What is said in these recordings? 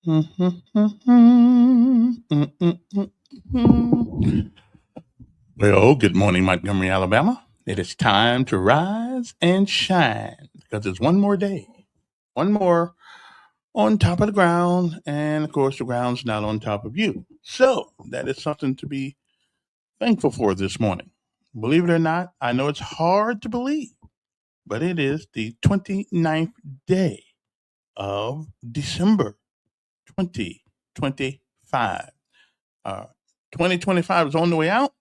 Well, good morning, Montgomery, Alabama. It is time to rise and shine because it's one more day, one more on top of the ground, and of course, the ground's not on top of you. So, that is something to be thankful for this morning. Believe it or not, I know it's hard to believe, but it is the 29th day of December 2025. Uh, 2025 is on the way out,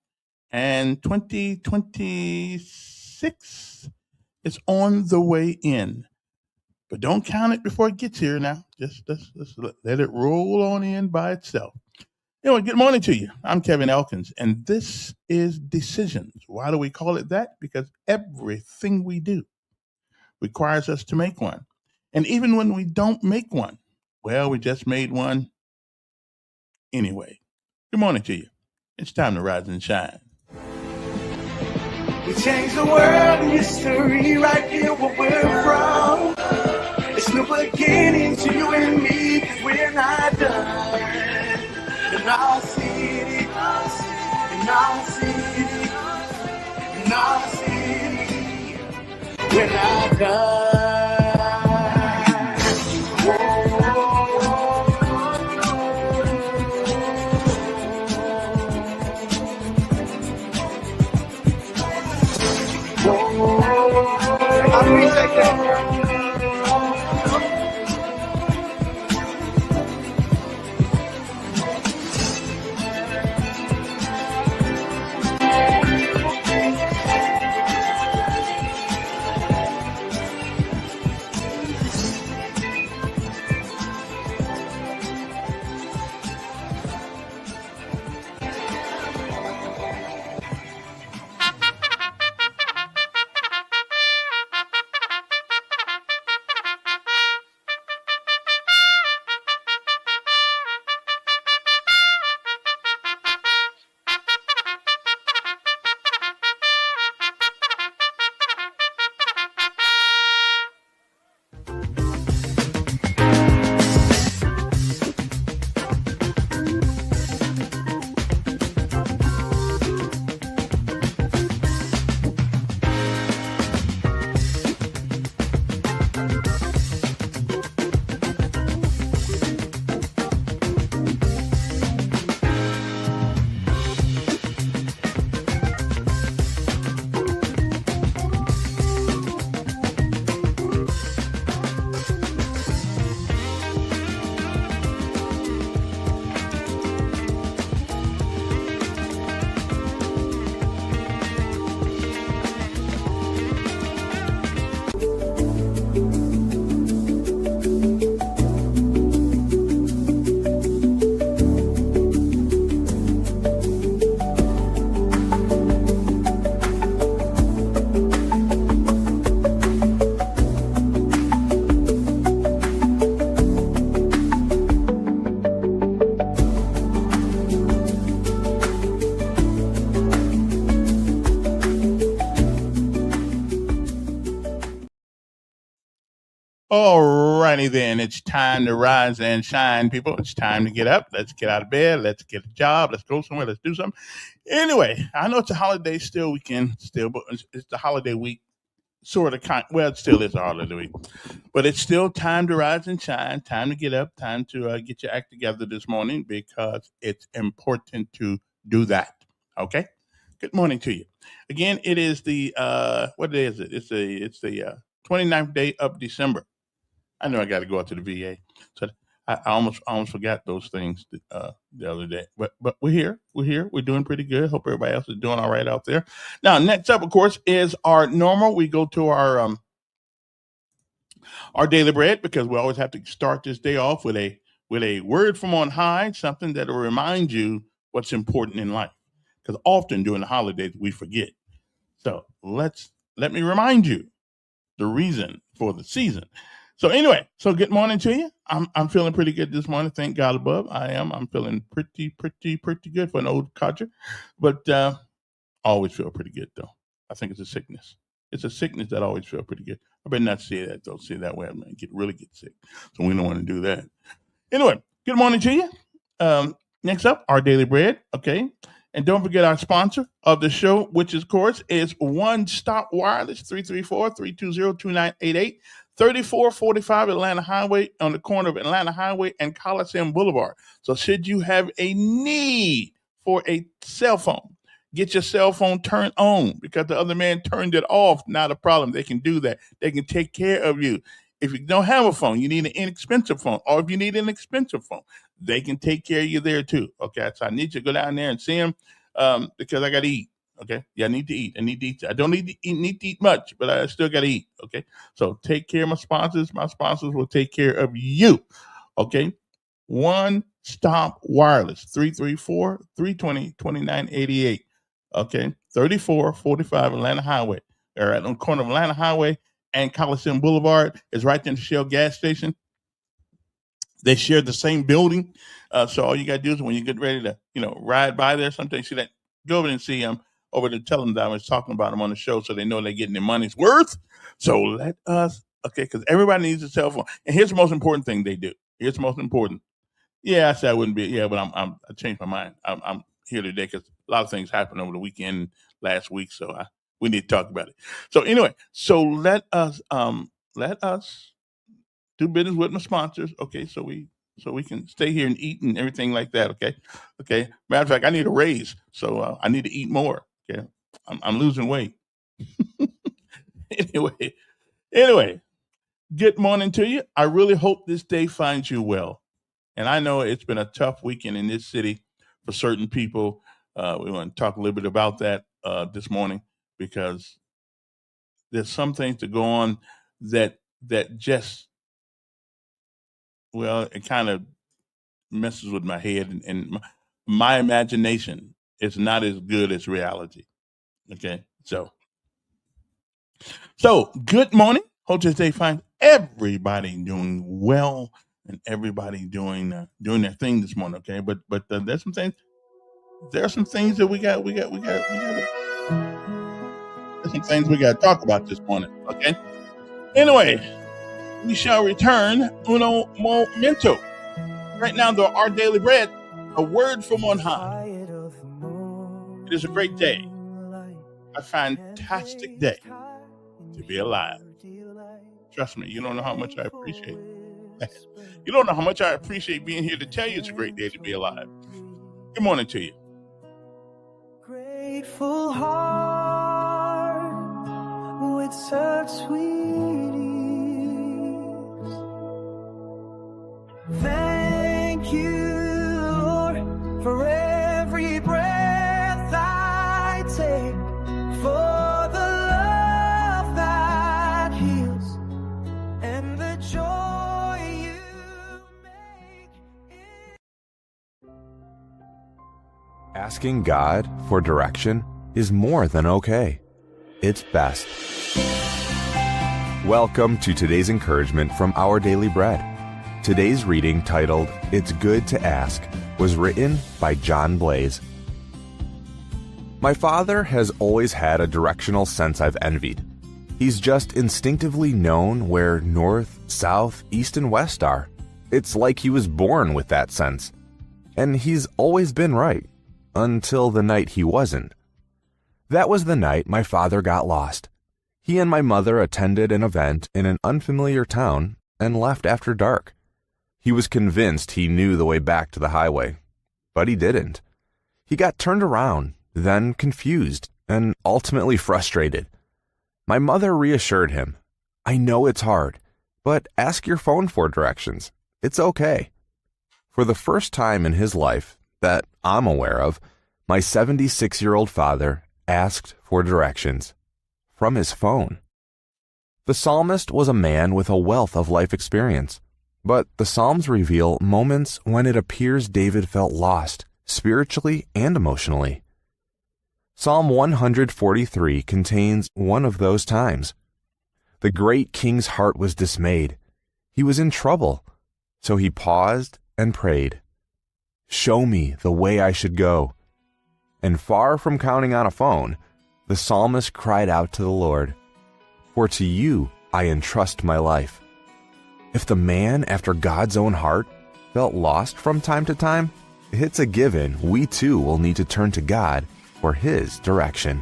and 2026 is on the way in. But don't count it before it gets here now. Just let it roll on in by itself. Anyway, good morning to you. I'm Kevin Elkins, and this is Decisions. Why do we call it that? Because everything we do requires us to make one. And even when we don't make one, well, we just made one anyway. Good morning to you. It's time to rise and shine. We change the world and history right here where we're from. It's new beginning to you and me, cause we're not done. In our city, in our city, in our city, we're not done. I appreciate that. Alrighty then, it's time to rise and shine, people. It's time to get up. Let's get out of bed. Let's get a job. Let's go somewhere. Let's do something. Anyway, I know it's a holiday still weekend still, but it's the holiday week sort of kind. Well, it still is a holiday week, but it's still time to rise and shine. Time to get up. Time to get your act together this morning because it's important to do that. Okay. Good morning to you. Again, it is the what day is it? It's the 29th day of December. I know I got to go out to the VA. So I almost forgot those things the other day. But we're here. We're here. We're doing pretty good. Hope everybody else is doing all right out there. Now, next up, of course, is our normal. We go to our daily bread because we always have to start this day off with a word from on high, something that will remind you what's important in life. Because often during the holidays we forget. So let me remind you the reason for the season. So anyway, so good morning to you. I'm feeling pretty good this morning. Thank God above. I am. I'm feeling pretty good for an old codger, but I always feel pretty good though. I think it's a sickness. It's a sickness that I always feel pretty good. I better not say that though. Say that way, I might really get sick. So we don't want to do that. Anyway, Good morning to you. Next up, our daily bread. Okay. And don't forget our sponsor of the show, which of course is One Stop Wireless, 334-320-2988, 3445 Atlanta Highway, on the corner of Atlanta Highway and Coliseum Boulevard. So should you have a need for a cell phone, get your cell phone turned on because the other man turned it off. Not a problem. They can do that. They can take care of you. If you don't have a phone, you need an inexpensive phone. Or if you need an expensive phone, they can take care of you there too. Okay, so I need you to go down there and see them because I got to eat. Okay, yeah, I need to eat. I don't need to eat much, but I still got to eat. Okay, so take care of my sponsors. My sponsors will take care of you. Okay, One Stop Wireless, 334-320-2988. Okay, 3445 Atlanta Highway. They're right on the corner of Atlanta Highway and Coliseum Boulevard. Is right there in the Shell gas station. They share the same building. So all you got to do is when you get ready to, ride by there someday, see that, go over and see them over there, tell them that I was talking about them on the show so they know they're getting their money's worth. So let us, because everybody needs a cell phone. And here's the most important thing they do. Here's the most important. Yeah, I said I wouldn't be. Yeah, but I changed my mind. I'm here today because a lot of things happened over the weekend last week. So we need to talk about it. So anyway, let us do business with my sponsors. Okay, so we can stay here and eat and everything like that. Okay. Matter of fact, I need a raise, so I need to eat more. Okay, I'm losing weight. Anyway, good morning to you. I really hope this day finds you well. And I know it's been a tough weekend in this city for certain people. We want to talk a little bit about that this morning because there's some things to go on that just, well, it kind of messes with my head and my imagination is not as good as reality. Okay, so good morning. Hope this day finds everybody doing well and everybody doing their thing this morning. Okay, but there's some things. There are some things that we got. There's some things we got to talk about this morning. Okay. Anyway, we shall return uno momento. Right now, our daily bread, a word from on high. It is a great day, a fantastic day to be alive. Trust me, you don't know how much I appreciate it. You don't know how much I appreciate being here to tell you it's a great day to be alive. Good morning to you. Grateful heart with such sweet ease. Thank you, Lord, for every breath I take, for the love that heals and the joy you make. Asking God for direction is more than okay. It's best. Welcome to today's encouragement from Our Daily Bread. Today's reading, titled "It's Good to Ask," was written by John Blaze. My father has always had a directional sense I've envied. He's just instinctively known where north, south, east, and west are. It's like he was born with that sense. And he's always been right, until the night he wasn't. That was the night my father got lost. He and my mother attended an event in an unfamiliar town and left after dark. He was convinced he knew the way back to the highway, but he didn't. He got turned around, then confused, and ultimately frustrated. My mother reassured him, "I know it's hard, but ask your phone for directions. It's okay." For the first time in his life that I'm aware of, my 76-year-old father asked for directions from his phone. The psalmist was a man with a wealth of life experience, but the Psalms reveal moments when it appears David felt lost, spiritually and emotionally. Psalm 143 contains one of those times. The great king's heart was dismayed. He was in trouble, so he paused and prayed, "Show me the way I should go." And far from counting on a phone, the psalmist cried out to the Lord, "For to you I entrust my life." If the man after God's own heart felt lost from time to time, it's a given we too will need to turn to God for His direction.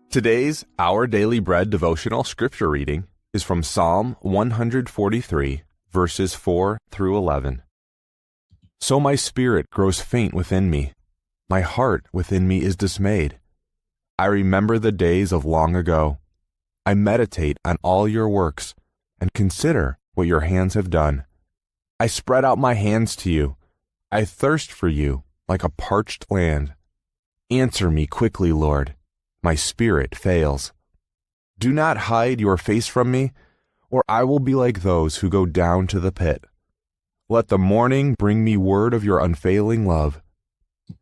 Today's Our Daily Bread devotional scripture reading is from Psalm 143, verses 4 through 11. So my spirit grows faint within me. My heart within me is dismayed. I remember the days of long ago. I meditate on all your works and consider what your hands have done. I spread out my hands to you. I thirst for you like a parched land. Answer me quickly, Lord. My spirit fails. Do not hide your face from me, or I will be like those who go down to the pit. Let the morning bring me word of your unfailing love,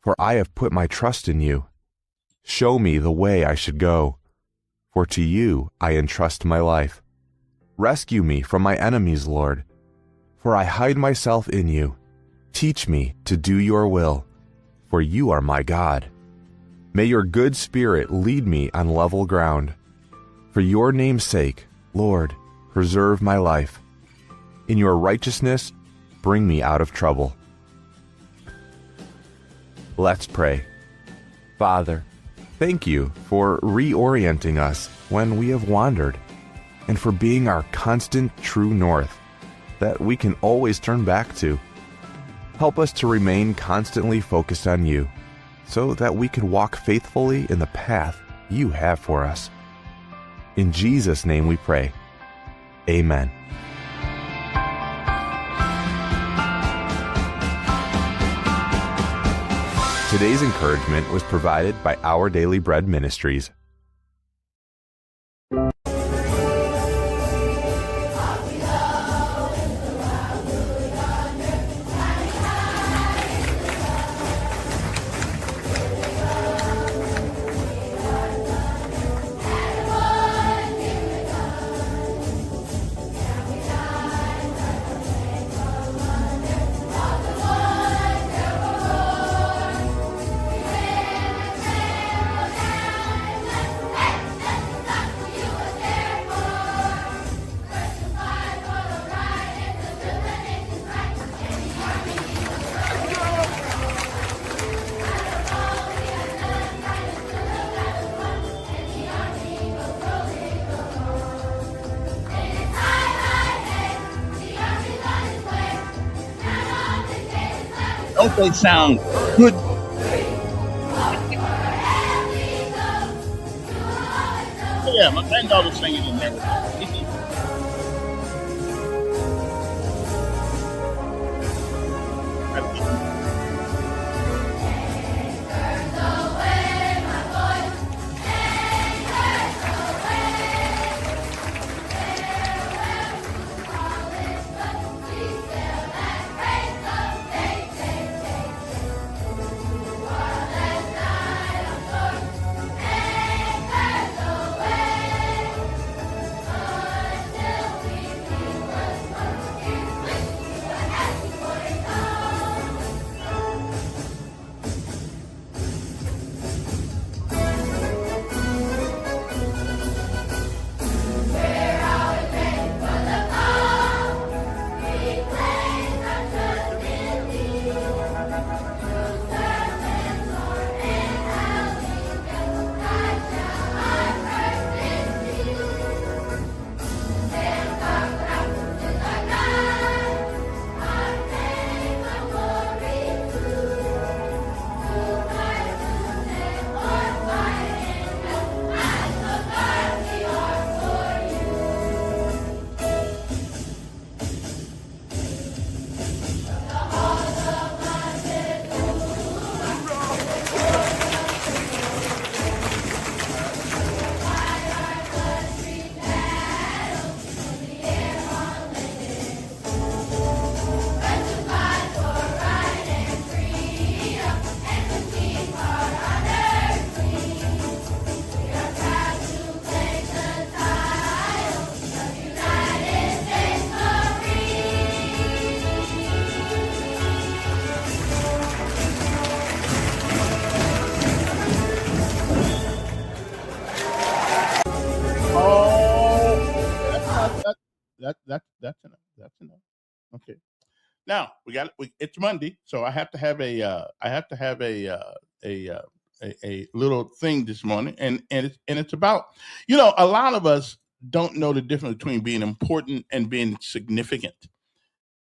for I have put my trust in you. Show me the way I should go, for to you I entrust my life. Rescue me from my enemies, Lord, for I hide myself in you. Teach me to do your will, for you are my God. May your good spirit lead me on level ground. For your name's sake, Lord, preserve my life. In your righteousness, bring me out of trouble. Let's pray. Father, thank you for reorienting us when we have wandered, and for being our constant true north that we can always turn back to. Help us to remain constantly focused on you, so that we can walk faithfully in the path you have for us. In Jesus' name we pray. Amen. Today's encouragement was provided by Our Daily Bread Ministries. Don't they sound good? Yeah, my granddaughter's singing in there. That's enough. That's enough. Okay. Now it's Monday, so I have to have a little thing this morning, and it's about, a lot of us don't know the difference between being important and being significant.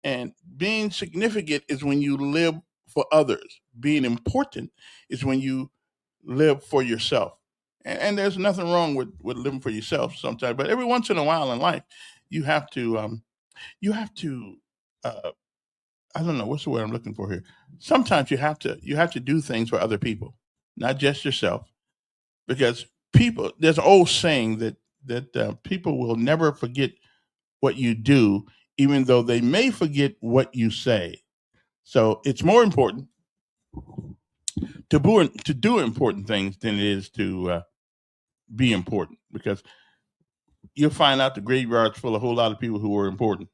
And being significant is when you live for others. Being important is when you live for yourself. And there's nothing wrong with living for yourself sometimes, but every once in a while in life, you have to uh, I don't know what's the word I'm looking for here. Sometimes you have to do things for other people, not just yourself, because people. There's an old saying that people will never forget what you do, even though they may forget what you say. So it's more important to do important things than it is to be important, because you'll find out the graveyard's full of a whole lot of people who were important,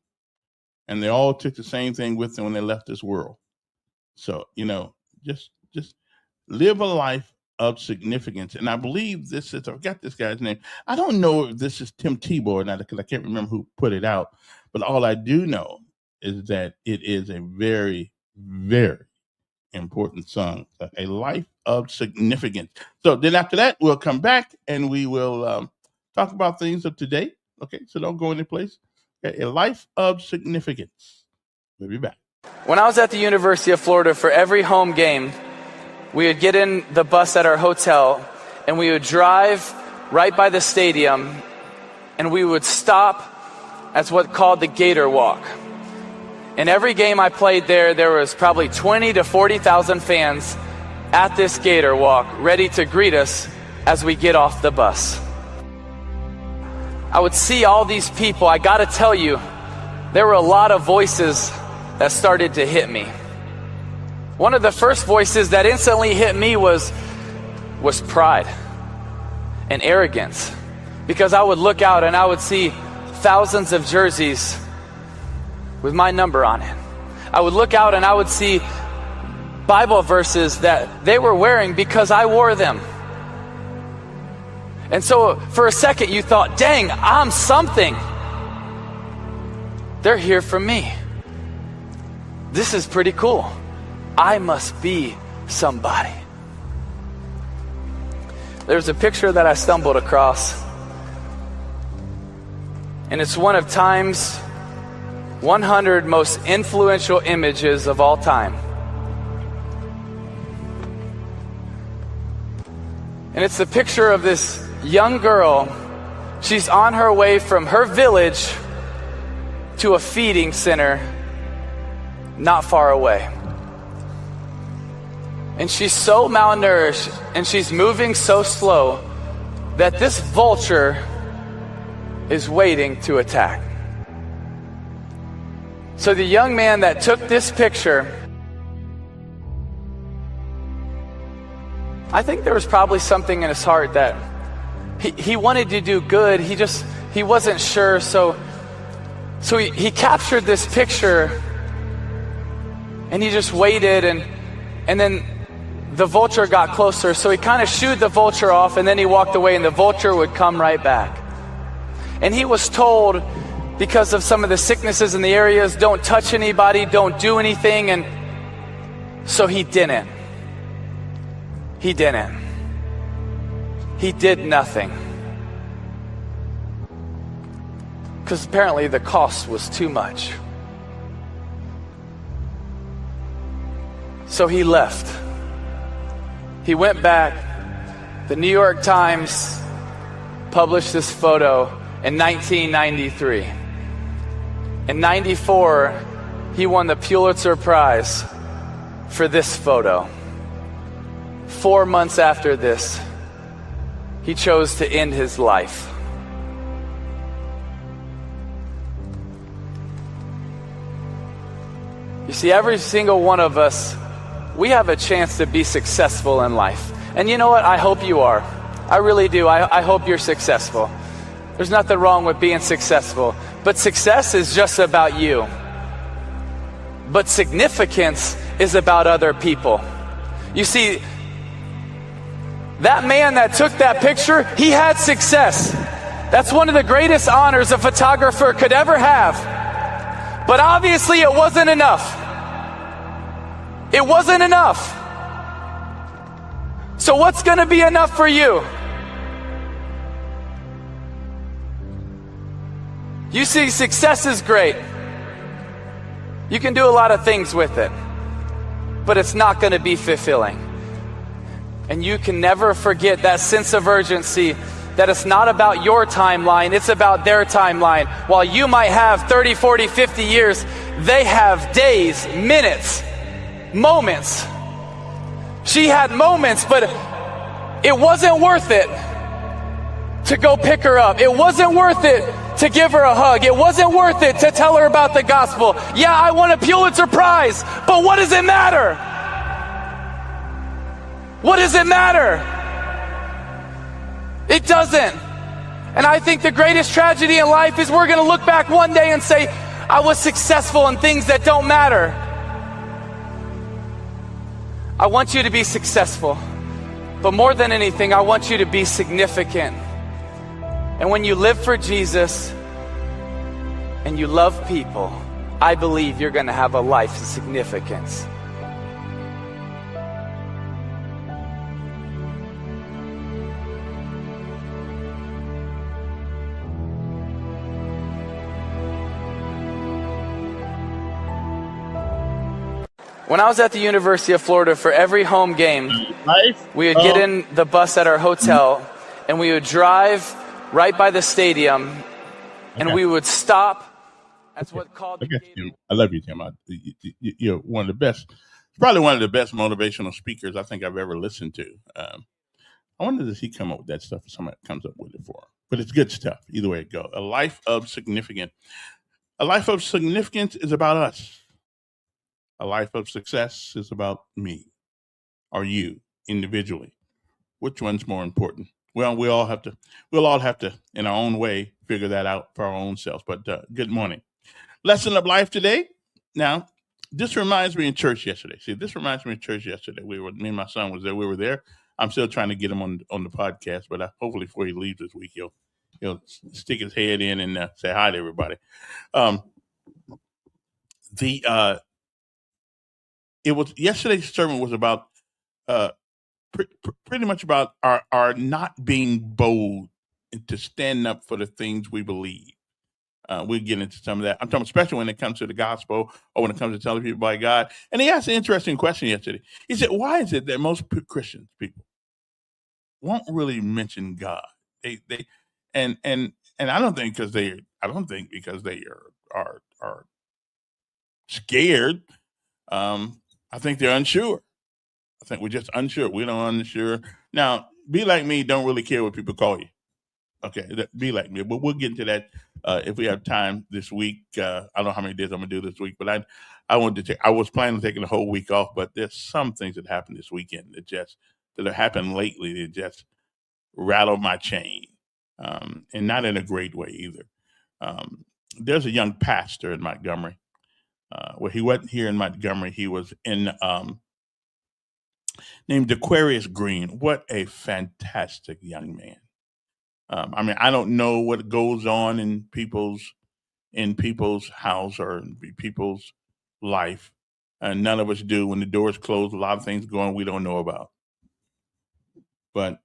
and they all took the same thing with them when they left this world. So just live a life of significance. And I believe this is, I forgot this guy's name. I don't know if this is Tim Tebow or not, because I can't remember who put it out. But all I do know is that it is a very, very important song, A Life of Significance. So then after that, we'll come back and we will talk about things of today. Okay, so don't go any place. Okay, A Life of Significance. We'll be back. When I was at the University of Florida, for every home game, we would get in the bus at our hotel and we would drive right by the stadium, and we would stop at what's called the Gator Walk. And every game I played there was probably 20 to 40,000 fans at this Gator Walk ready to greet us as we get off the bus. I would see all these people. I gotta tell you, there were a lot of voices that started to hit me. One of the first voices that instantly hit me was pride and arrogance, because I would look out and I would see thousands of jerseys with my number on it. I would look out and I would see Bible verses that they were wearing because I wore them. And so for a second you thought, dang, I'm something. They're here for me. This is pretty cool. I must be somebody. There's a picture that I stumbled across, and it's one of Time's 100 most influential images of all time. And it's the picture of this young girl. She's on her way from her village to a feeding center not far away. And she's so malnourished and she's moving so slow that this vulture is waiting to attack. So the young man that took this picture, I think there was probably something in his heart that he wanted to do good. He wasn't sure. So he captured this picture and he just waited, and then the vulture got closer. So he kind of shooed the vulture off, and then he walked away, and the vulture would come right back. And he was told, because of some of the sicknesses in the areas, don't touch anybody, don't do anything. And so he didn't. He didn't. He did nothing. Because apparently the cost was too much. So he left. He went back. The New York Times published this photo in 1993. In 94, he won the Pulitzer Prize for this photo. 4 months after this, he chose to end his life. You see, every single one of us, we have a chance to be successful in life. And you know what? I hope you are. I really do. I hope you're successful. There's nothing wrong with being successful. But success is just about you. But significance is about other people. You see, that man that took that picture, he had success. That's one of the greatest honors a photographer could ever have. But obviously it wasn't enough. It wasn't enough. So what's going to be enough for you? You see, success is great. You can do a lot of things with it, but it's not going to be fulfilling. And you can never forget that sense of urgency, that it's not about your timeline, it's about their timeline. While you might have 30, 40, 50 years, they have days, minutes, moments. She had moments, but it wasn't worth it to go pick her up. It wasn't worth it to give her a hug. It wasn't worth it to tell her about the gospel. Yeah, I won a Pulitzer Prize, but what does it matter? What does it matter? It doesn't. And I think the greatest tragedy in life is we're going to look back one day and say, I was successful in things that don't matter. I want you to be successful, but more than anything, I want you to be significant. And when you live for Jesus and you love people, I believe you're going to have a life of significance. When I was at the University of Florida, for every home game, we would get in the bus at our hotel and we would drive right by the stadium and we would stop. That's what called the game. I love you, Tim. You're one of the best, probably one of the best motivational speakers I think I've ever listened to. I wonder, does he come up with that stuff or somebody comes up with it for him? But it's good stuff, either way it goes. A life of significance. A life of significance is about us. A life of success is about me or you individually. Which one's more important? Well, we'll all have to, in our own way, figure that out for our own selves. But good morning. Lesson of life today. Now, this reminds me in church yesterday. Me and my son was there. We were there. I'm still trying to get him on the podcast, but hopefully before he leaves this week, he'll stick his head in and say hi to everybody. It was yesterday's sermon was about pretty much about our not being bold and to stand up for the things we believe. We'll get into some of that. I'm talking especially when it comes to the gospel or when it comes to telling people about God. And he asked an interesting question yesterday. He said, "Why is it that most Christian people won't really mention God? And I don't think because they are scared. I think they're unsure. I think we're just unsure. We don't unsure. Now, be like me. Don't really care what people call you. Okay, be like me. But we'll get into that if we have time this week. I don't know how many days I'm gonna do this week, but I wanted to take. I was planning on taking the whole week off, but there's some things that happened this weekend that have happened lately that just rattled my chain, and not in a great way either. There's a young pastor in Montgomery. Well, he wasn't here in Montgomery. He was in named Dequarius Green. What a fantastic young man. I mean, I don't know what goes on in people's house or in people's life. And none of us do. When the doors close, a lot of things go on we don't know about. But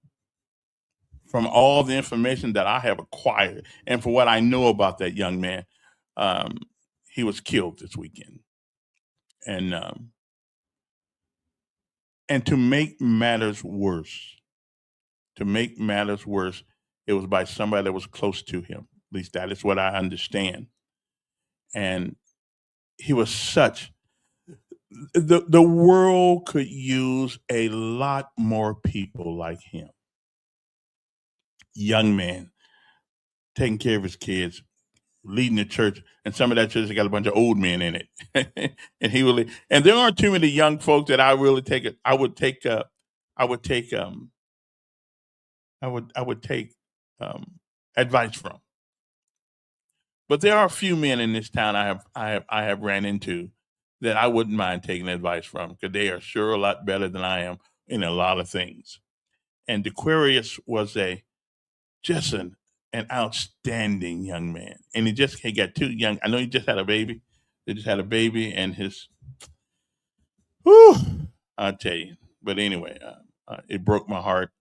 from all the information that I have acquired and for what I know about that young man, he was killed this weekend. And to make matters worse, it was by somebody that was close to him. At least that is what I understand. And he was the world could use a lot more people like him. Young man, taking care of his kids, leading the church, and some of that church has got a bunch of old men in it. And there aren't too many young folks that I really take advice from. But there are a few men in this town I have ran into that I wouldn't mind taking advice from because they are sure a lot better than I am in a lot of things. And Dequarius was just an an outstanding young man. And he got two young. I know he just had a baby. They just had a baby, and his. Whew, I'll tell you. But anyway, it broke my heart,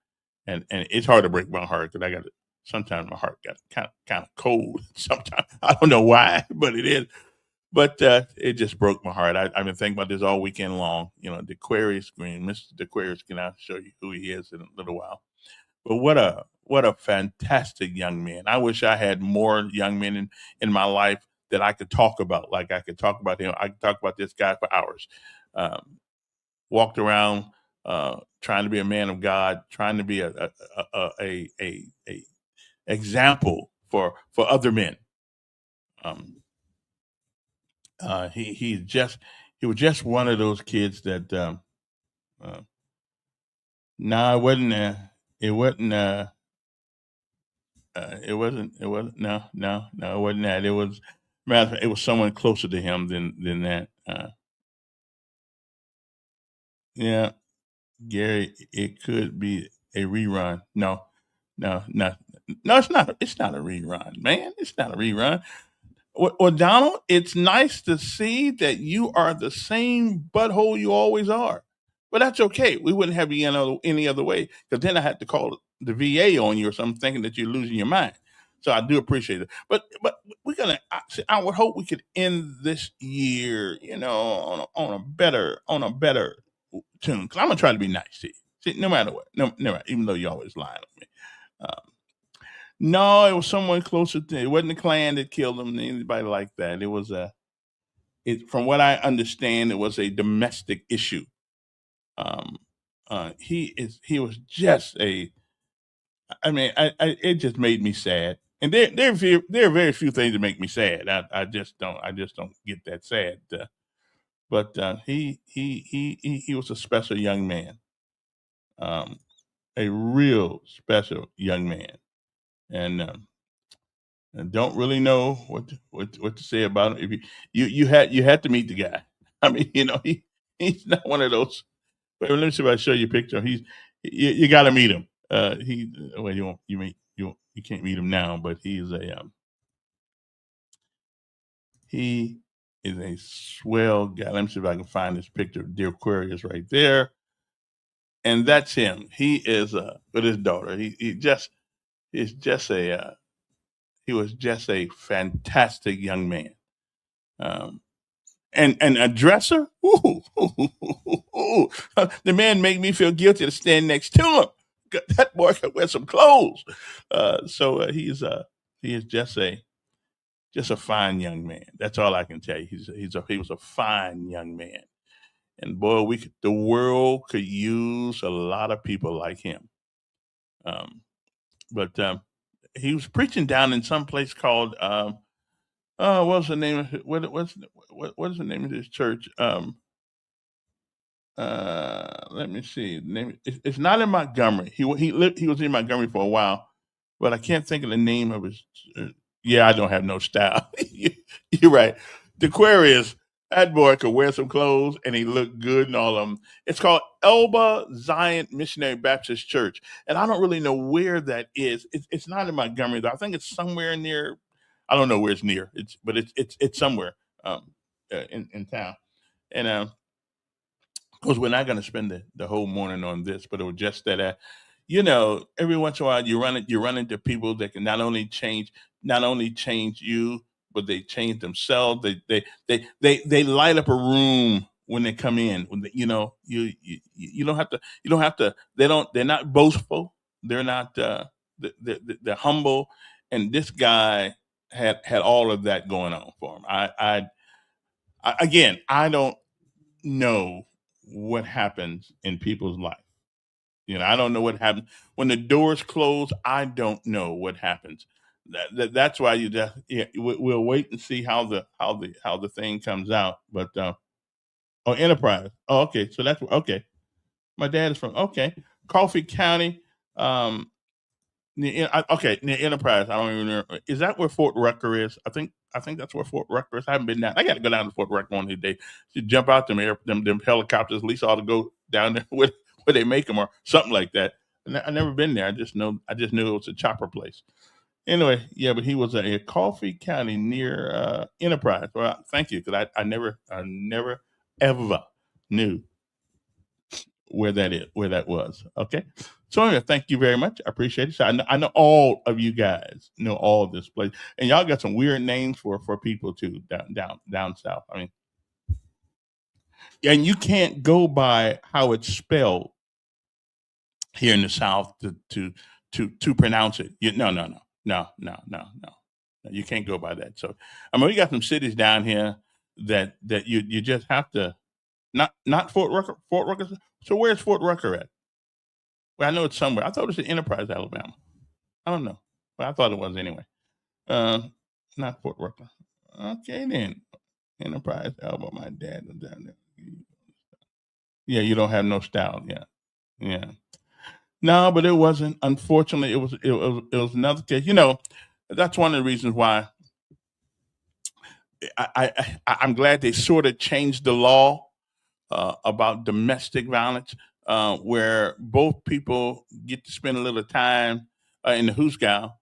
and it's hard to break my heart because I got. Sometimes my heart got kind of cold. Sometimes I don't know why, but it is. But it just broke my heart. I've been thinking about this all weekend long. You know, DeQuarius Green, Mr. DeQuarius Green. I'll show you who he is in a little while. But what a fantastic young man. I wish I had more young men in my life that I could talk about. Like I could talk about him. I could talk about this guy for hours. Walked around trying to be a man of God, trying to be a example for other men. He was just one of those kids that no, it wasn't. It wasn't. It wasn't. No, no, no. It wasn't that. It was. Matter of fact, it was someone closer to him than that. Yeah, Gary. It could be a rerun. No, no, no, no. It's not. It's not a rerun, man. It's not a rerun. Well, Donald, it's nice to see that you are the same butthole you always are. But that's okay. We wouldn't have you any other way because then I had to call the VA on you or something, thinking that you're losing your mind. So I do appreciate it. But we're gonna. I would hope we could end this year, on a better tune. Because I'm gonna try to be nice to you. See, no matter what, no matter, even though you always lying on me. Um, no, it was someone closer to. It wasn't the Klan that killed him. Anybody like that? It was a. It, from what I understand, it was a domestic issue. Um, he was just a. I mean, it just made me sad. And there are very few things that make me sad. I just don't get that sad. But he was a special young man, um, a real special young man, and. I don't really know what to say about him. If you had to meet the guy. I mean, he's not one of those. Wait, let me see if I show you a picture. You got to meet him. He well you won't you meet you can't meet him now, but he is a swell guy. Let me see if I can find this picture of Dear Aquarius right there, and that's him. He is with his daughter. He's just a he was just a fantastic young man. Um, and a dresser. Ooh, the man made me feel guilty to stand next to him. That boy could wear some clothes. So he is just a fine young man. That's all I can tell you. He was a fine young man, and boy, the world could use a lot of people like him. Um, but he was preaching down in some place called oh, what's the name of it? What is the name of this church? Let me see. It's not in Montgomery. He was in Montgomery for a while, but I can't think of the name of his. Yeah, I don't have no style. You're right. The query is that boy could wear some clothes and he looked good and all of them. It's called Elba Zion Missionary Baptist Church, and I don't really know where that is. It's not in Montgomery though. I think it's somewhere near. I don't know where it's near. It's somewhere in town, and of course we're not going to spend the whole morning on this, but it was just that every once in a while you run into people that can not only change you, but they change themselves. They light up a room when they come in. When you don't have to. They're not boastful. They're not. They're humble, and this guy had all of that going on for him. Again, I don't know what happens in people's life. I don't know what happens when the doors close. I don't know what happens. That's why we'll wait and see how the thing comes out. But Enterprise. Oh, okay. So that's okay. My dad is from Coffee County. Near Enterprise. I don't even know. Is that where Fort Rucker is? I think that's where Fort Rucker is. I haven't been down. I got to go down to Fort Rucker one of these days to jump out them helicopters. At least I ought to go down there where they make them or something like that. I never been there. I just knew it was a chopper place. Anyway, yeah, but he was a Coffee County near Enterprise. Well, thank you, because I never ever knew where that was. Okay, so anyway, thank you very much. I appreciate it. So I know all of you guys know all of this place, and y'all got some weird names for people too down south. I mean, and you can't go by how it's spelled here in the south to pronounce it. No. You can't go by that. So I mean, we got some cities down here that you just have to not Fort Rucker. Fort Rucker. So where's Fort Rucker at? Well, I know it's somewhere. I thought it was in Enterprise, Alabama. I don't know, but I thought it was anyway. Uh, Not Fort Rucker. Okay then, Enterprise, Alabama. My dad was down there. Yeah, you don't have no style. Yeah. No, but it wasn't. Unfortunately, it was another case. That's one of the reasons why I'm glad they sort of changed the law about domestic violence, where both people get to spend a little time in the hoosgow,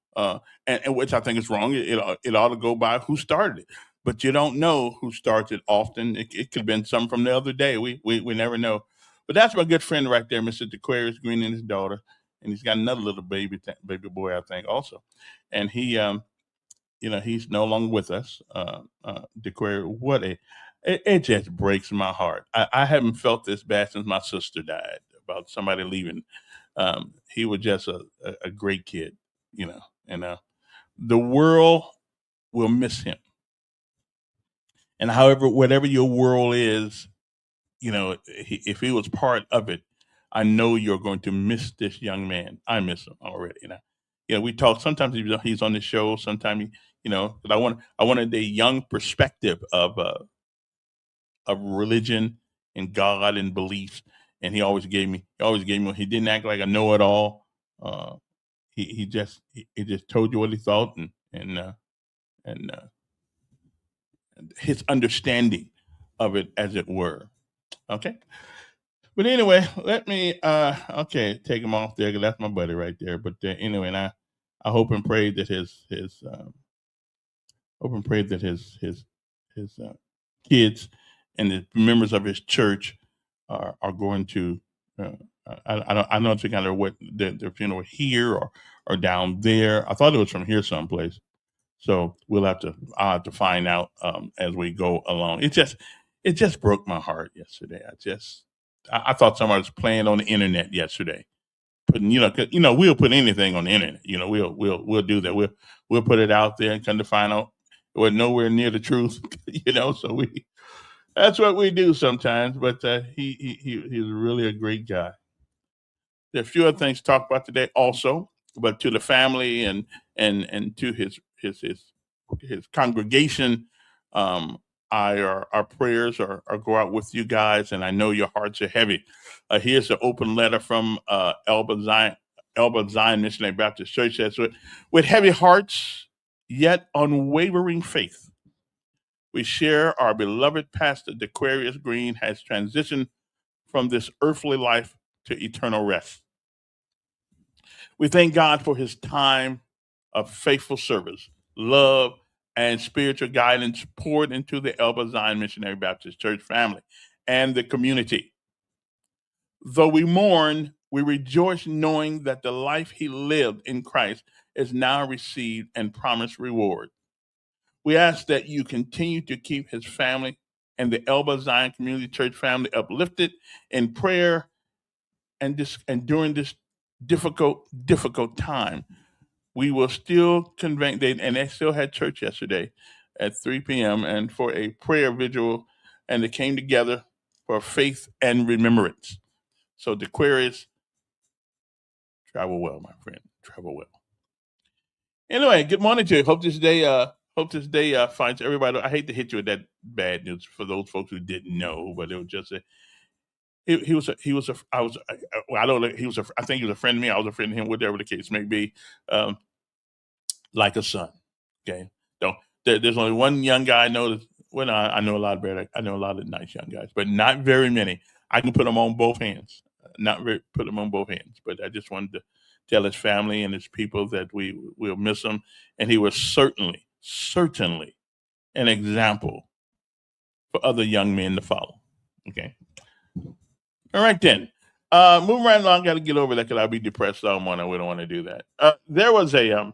and which I think is wrong. It ought to go by who started it, but you don't know who starts it often. It could have been some from the other day. We never know. But that's my good friend right there, Mr. DeQuarius Green, and his daughter, and he's got another little baby boy, I think, also, and he's no longer with us. Declare what it just breaks my heart. I haven't felt this bad since my sister died about somebody leaving. He was just a great kid, and the world will miss him. And however, whatever your world is, if he was part of it, I know you're going to miss this young man. I miss him already. We talk. Sometimes he's on the show. Sometimes but I wanted a young perspective of religion and God and beliefs, and he always gave me. He didn't act like a know it all. He just told you what he thought, and his understanding of it, as it were. Okay. But anyway, let me take him off there, because that's my buddy right there. But anyway, and I hope and pray that his kids and the members of his church are going to. I don't think I know what their funeral here or down there. I thought it was from here someplace. So I'll have to find out as we go along. It just broke my heart yesterday. I thought somebody was playing on the internet yesterday. Putting, we'll put anything on the internet. We'll do that. We'll put it out there, and come to find out it was nowhere near the truth. So that's what we do sometimes. But he's really a great guy. There are a few other things to talk about today also, but to the family and to his congregation, our prayers are go out with you guys, and I know your hearts are heavy. Here's an open letter from Elba Zion Missionary Baptist Church. That's with heavy hearts yet unwavering faith, we share our beloved pastor DeQuarius Green has transitioned from this earthly life to eternal rest. We thank God for his time of faithful service, love, and spiritual guidance poured into the Elba Zion Missionary Baptist Church family and the community. Though we mourn, we rejoice knowing that the life he lived in Christ is now received and promised reward. We ask that you continue to keep his family and the Elba Zion Community Church family uplifted in prayer and during this difficult time. We will still convene, and they still had church yesterday at 3 p.m. and for a prayer vigil, and they came together for faith and remembrance. So DeQuarius, travel well, my friend. Travel well. Anyway, good morning to you. Hope this day finds everybody. I hate to hit you with that bad news for those folks who didn't know, but it was just I think he was a friend of me. I was a friend of him, whatever the case may be. Like a son. Okay. So there's only one young guy I know. I know a lot of better. I know a lot of nice young guys, but not very many. I can put them on both hands. Put them on both hands. But I just wanted tell his family and his people that we'll miss him, and he was certainly an example for other young men to follow. Okay. All right then. Moving right along, got to get over that because I'll be depressed all morning. We don't want to do that. There was a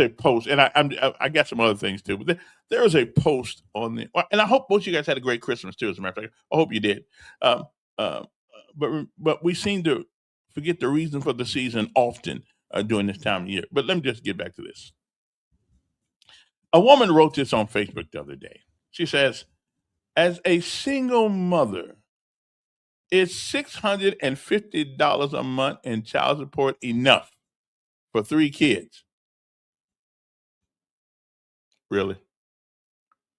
post, and I got some other things too, but there was a post on the, and I hope most of you guys had a great Christmas too. As a matter of fact, I hope you did. Um, uh, but we seem to forget the reason for the season often during this time of year. But let me just get back to this. A woman wrote this on Facebook the other day. She says, as a single mother, is $650 a month in child support enough for 3 kids? Really?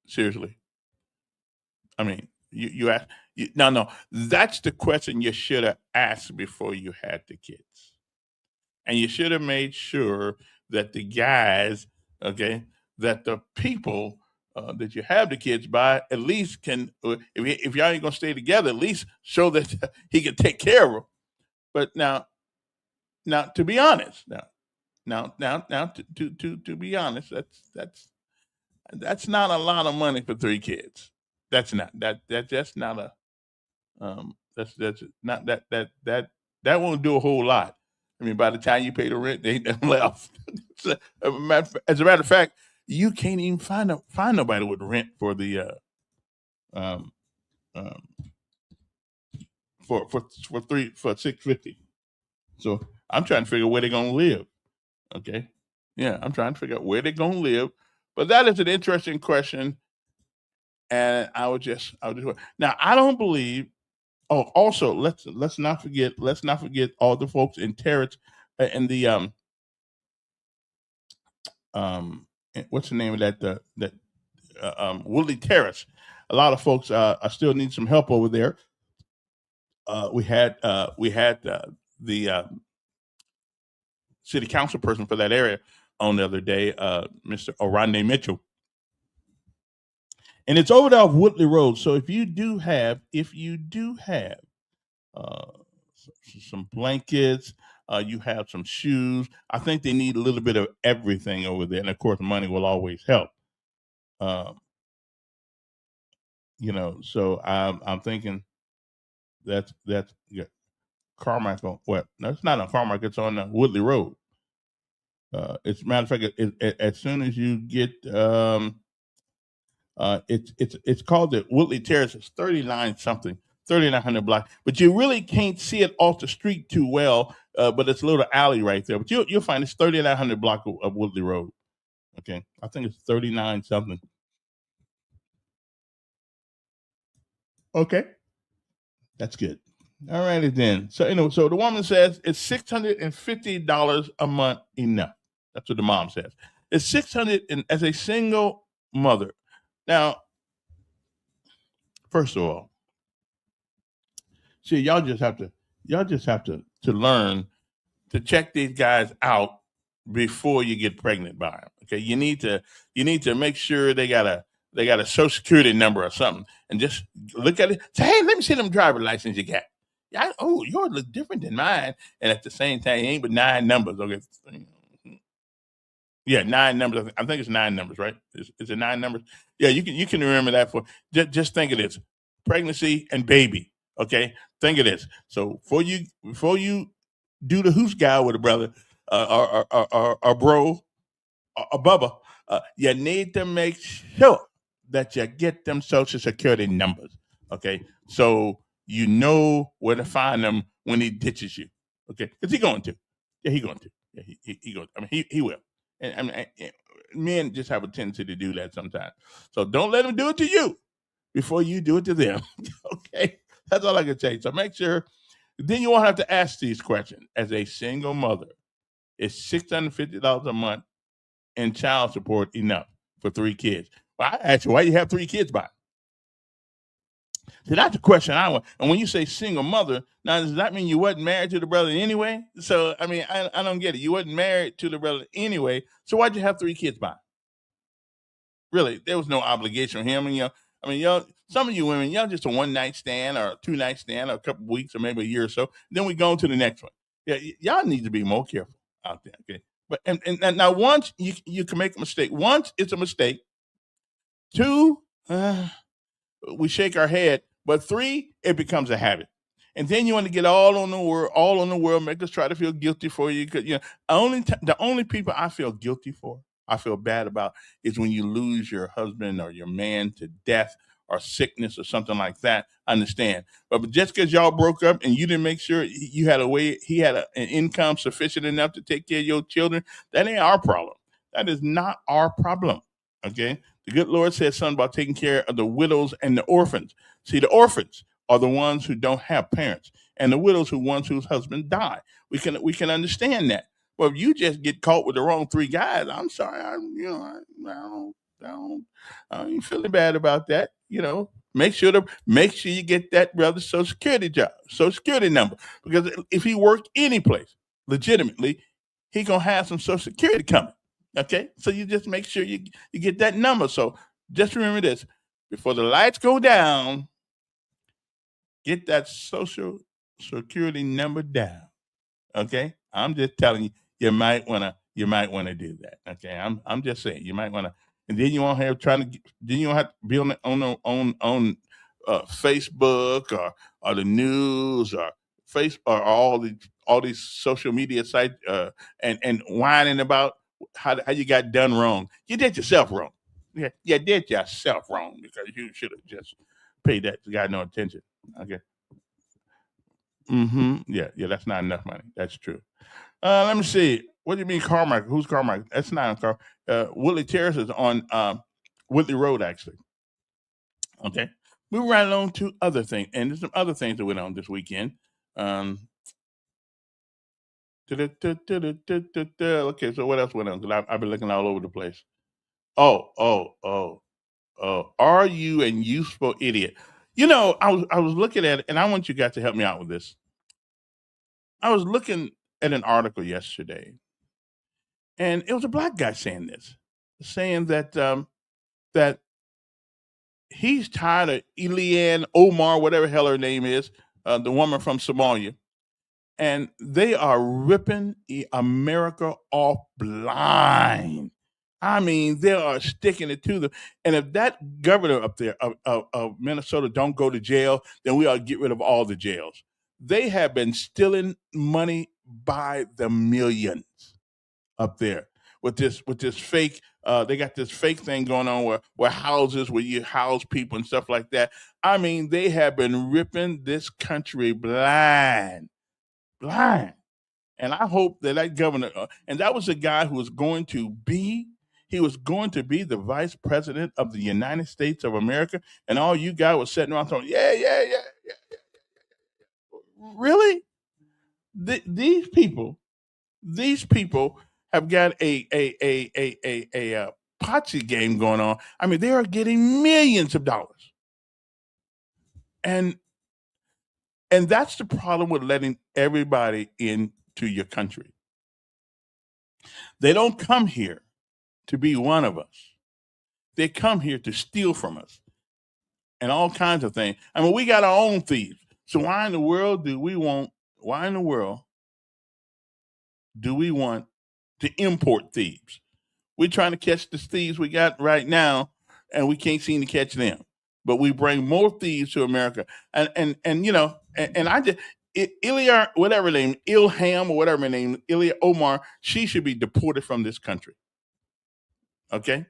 Seriously? I mean, you ask, no. That's the question you should have asked before you had the kids, and you should have made sure that the guys, okay, that the people that you have the kids by at least can, if y'all ain't gonna stay together, at least show that he can take care of them. But now, to be honest, to be honest, that's not a lot of money for 3 kids. That's not that's just not a that's not that won't do a whole lot. I mean, by the time you pay the rent, they ain't nothing left. So, as a matter of fact, you can't even find nobody with rent for the um, um, for 650. So I'm trying to figure where they're gonna live. Okay, yeah, I'm trying to figure out where they're gonna live. But that is an interesting question, and I would just now I don't believe. Oh, also let's not forget all the folks in Terrace in the what's the name of that Woodley Terrace. A lot of folks I still need some help over there. We had the city council person for that area on the other day, Mr. Orande Mitchell. And it's over there off Woodley Road. So if you do have uh, some blankets, you have some shoes. I think they need a little bit of everything over there, and of course, money will always help. Um, so I'm thinking that's yeah, Carmichael. Well, no, it's not on Carmichael. It's on Woodley Road. It's matter of fact, as soon as you get it's called the Woodley Terrace. It's 3900 block, but you really can't see it off the street too well. But it's a little alley right there. But you'll find it's 3900 block of Woodley Road. Okay, I think it's 39 something. Okay, that's good. All righty then. So so the woman says it's $650 a month enough. That's what the mom says. It's 600 as a single mother. Now, first of all, see, y'all just have to learn to check these guys out before you get pregnant by them. Okay, you need to make sure they got a social security number or something, and just look at it. Say, hey, let me see them driver license you got. Yeah, oh, yours look different than mine, and at the same time, it ain't but 9 numbers. Okay, yeah, 9 numbers. I think it's 9 numbers, right? Is it 9 numbers? Yeah, you can remember that for just think of this: pregnancy and baby. Okay, think of this. So before you do the hoos guy with a brother or bro or Bubba, you need to make sure that you get them social security numbers. Okay, so you know where to find them when he ditches you. Okay, because he going to. Yeah, he going to. Yeah, he goes. I mean, he will. And I mean, men just have a tendency to do that sometimes. So don't let them do it to you before you do it to them. Okay, that's all I can say. So make sure. Then you won't have to ask these questions. As a single mother, is $650 a month in child support enough for 3 kids? Well, I asked you, why you have 3 kids by? So that's the question I want. And when you say single mother, now does that mean you wasn't married to the brother anyway? So I mean, I don't get it. You wasn't married to the brother anyway. So why'd you have 3 kids by? Really, there was no obligation on him. And I mean, y'all, some of you women, y'all just a 1 night stand or a 2 night stand or a couple of weeks or maybe a year or so. Then we go on to the next one. Yeah, y'all need to be more careful out there. Okay, but and now once you can make a mistake. Once it's a mistake. Two, we shake our head. But three, it becomes a habit. And then you want to get all on the world, make us try to feel guilty for you. 'Cause, the only people I feel guilty for, I feel bad about, is when you lose your husband or your man to death or sickness or something like that. I understand, but just because y'all broke up and you didn't make sure you had a way, he had an income sufficient enough to take care of your children, that ain't our problem. That is not our problem. Okay, the good Lord said something about taking care of the widows and the orphans. See, the orphans are the ones who don't have parents, and the widows are ones whose husband died. We can understand that. But if you just get caught with the wrong three guys, I'm sorry, I ain't feeling bad about that. Make sure you get that brother's Social Security Social Security number, because if he worked any place legitimately, he gonna have some Social Security coming. Okay, so you just make sure you get that number. So just remember this: before the lights go down, get that Social Security number down. Okay, I'm just telling you, you might wanna do that. Okay, I'm just saying you might wanna, and then you won't have then you won't have to be on Facebook or the news or or all these social media sites, and whining about how you got done wrong. You did yourself wrong. Yeah, you did yourself wrong because you should have just paid that guy no attention. Okay. Yeah, that's not enough money. That's true. Let me see. What do you mean Carmichael? Who's Carmichael? That's not on Car. Woodley Terrace is on Woodley Road, actually. Okay. Moving right along to other things. And there's some other things that went on this weekend. Um, okay, so what else went on? Because I've been looking all over the place. Oh. Are you an useful idiot? I was looking at it, and I want you guys to help me out with this. I was looking at an article yesterday, and it was a black guy saying this, saying that he's tired of Eliane Omar, whatever hell her name is, the woman from Somalia, and they are ripping America off blind. I mean, they are sticking it to them. And if that governor up there of Minnesota don't go to jail, then we ought to get rid of all the jails. They have been stealing money by the millions up there with this fake. They got this fake thing going on where houses where you house people and stuff like that. I mean, they have been ripping this country blind. And I hope that governor, and that was the guy who was going to be. He was going to be the vice president of the United States of America, and all you guys was sitting around saying, "Yeah." Really? These people have got a Patsy game going on. I mean, they are getting millions of dollars, and that's the problem with letting everybody into your country. They don't come here to be one of us. They come here to steal from us and all kinds of things. I mean, we got our own thieves. So why in the world do we want? Why in the world do we want to import thieves? We're trying to catch the thieves we got right now, and we can't seem to catch them. But we bring more thieves to America, and I just Ilya, whatever her name, Ilham or whatever her name, Ilya Omar, she should be deported from this country. Okay,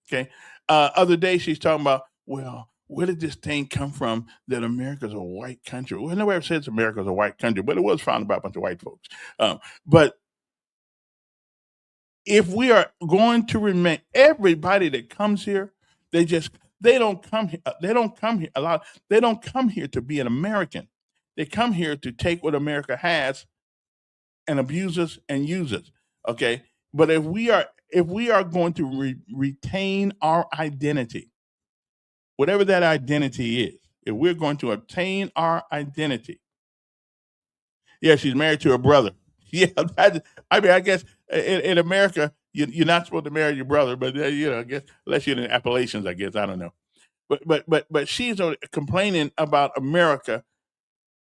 okay. Other day she's talking about, well, where did this thing come from that America's a white country? Well, nobody ever says America's a white country, but it was founded by a bunch of white folks. But if we are going to remain, everybody that comes here, they don't come here. They don't come here a lot. They don't come here to be an American. They come here to take what America has and abuse us and use us. Okay, but if we are going to retain our identity, whatever that identity is, if we're going to obtain our identity, yeah, she's married to her brother. Yeah, I guess in America, you're not supposed to marry your brother, but I guess unless you're in the Appalachians, I guess I don't know. But she's complaining about America.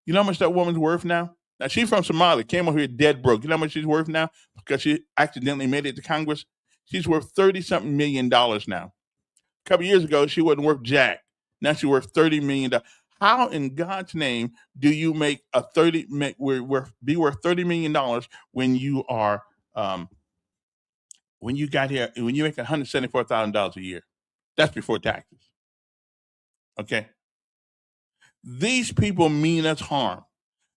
You know how much that woman's worth now? Now she's from Somalia, came over here dead broke. You know how much she's worth now? Because she accidentally made it to Congress. She's worth 30 something $1 million now. A couple years ago, she wasn't worth jack. Now she's worth $30 million. How in God's name do you make a 30 make be worth $30 million when you are when you got here when you make $174,000 a year? That's before taxes. Okay, these people mean us harm.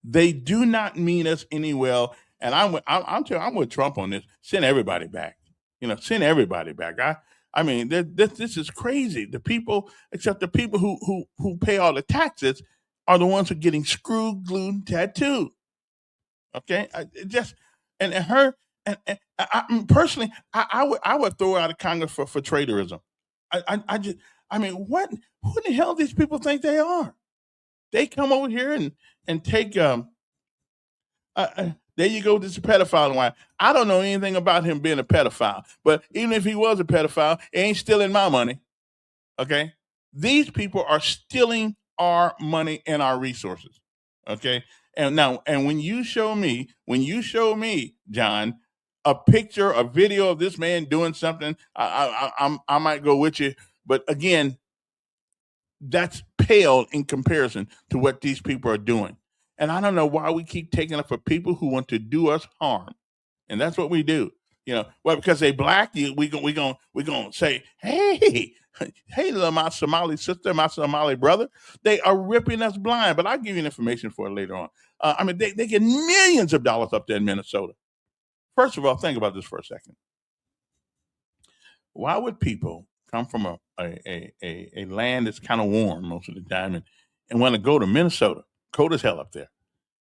They do not mean us any well. And I'm telling I'm with Trump on this. Send everybody back. Send everybody back. I mean, this is crazy. The people, except the people who pay all the taxes, are the ones who are getting screwed, glued, and tattooed. Okay, it just and her and personally, I would throw her out of Congress for traitorism. I just I mean, what who the hell these people think they are? They come over here and take there you go. This is a pedophile. Why? I don't know anything about him being a pedophile. But even if he was a pedophile, he ain't stealing my money. Okay, these people are stealing our money and our resources. Okay, and when you show me, John, a picture, a video of this man doing something, I might go with you. But again, that's pale in comparison to what these people are doing. And I don't know why we keep taking up for people who want to do us harm. And that's what we do. Well, because they black, we gonna say, hey, hey, little my Somali sister, my Somali brother, they are ripping us blind. But I'll give you information for it later on. I mean, they get millions of dollars up there in Minnesota. First of all, think about this for a second. Why would people come from a land that's kind of warm most of the time and want to go to Minnesota? Cold as hell up there.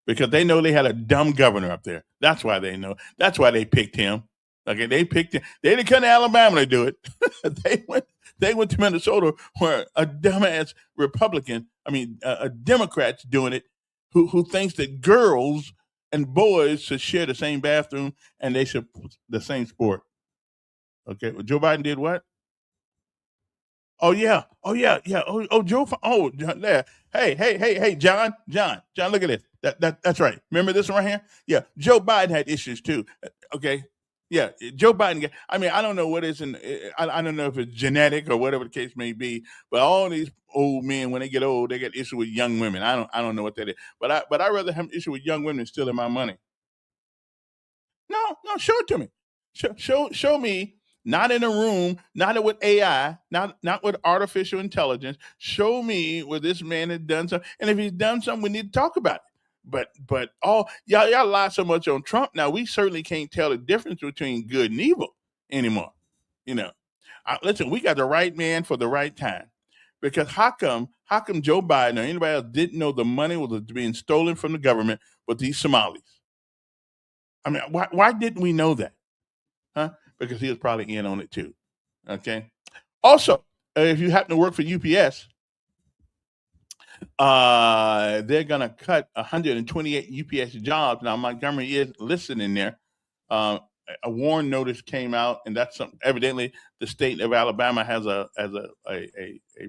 Because they know they had a dumb governor up there. That's why they know. That's why they picked him. Okay, they picked him. They didn't come to Alabama to do it. They went to Minnesota where a dumbass Republican, a Democrat's doing it, who thinks that girls and boys should share the same bathroom and they should the same sport. Okay, well, Joe Biden did what? Oh yeah. Oh yeah. Yeah. Oh Joe. There. Hey, John. Look at this. That's right. Remember this one right here? Yeah. Joe Biden had issues too. Okay. Yeah. Joe Biden. I mean, I don't know what is in. I don't know if it's genetic or whatever the case may be. But all these old men, when they get old, they get issue with young women. I don't know what that is. But I rather have an issue with young women than stealing my money. No, show it to me. Show me. Not in a room, not with AI, not with artificial intelligence. Show me where this man has done something, and if he's done something, we need to talk about it. But all y'all lie so much on Trump. Now we certainly can't tell the difference between good and evil anymore. You know, listen, we got the right man for the right time. Because how come Joe Biden or anybody else didn't know the money was being stolen from the government with these Somalis? I mean, why didn't we know that? Huh? Because he was probably in on it too. Okay. Also, if you happen to work for UPS, they're gonna cut 128 UPS jobs. Now Montgomery is listening there. Uh, a warn notice came out, and that's evidently the state of Alabama has a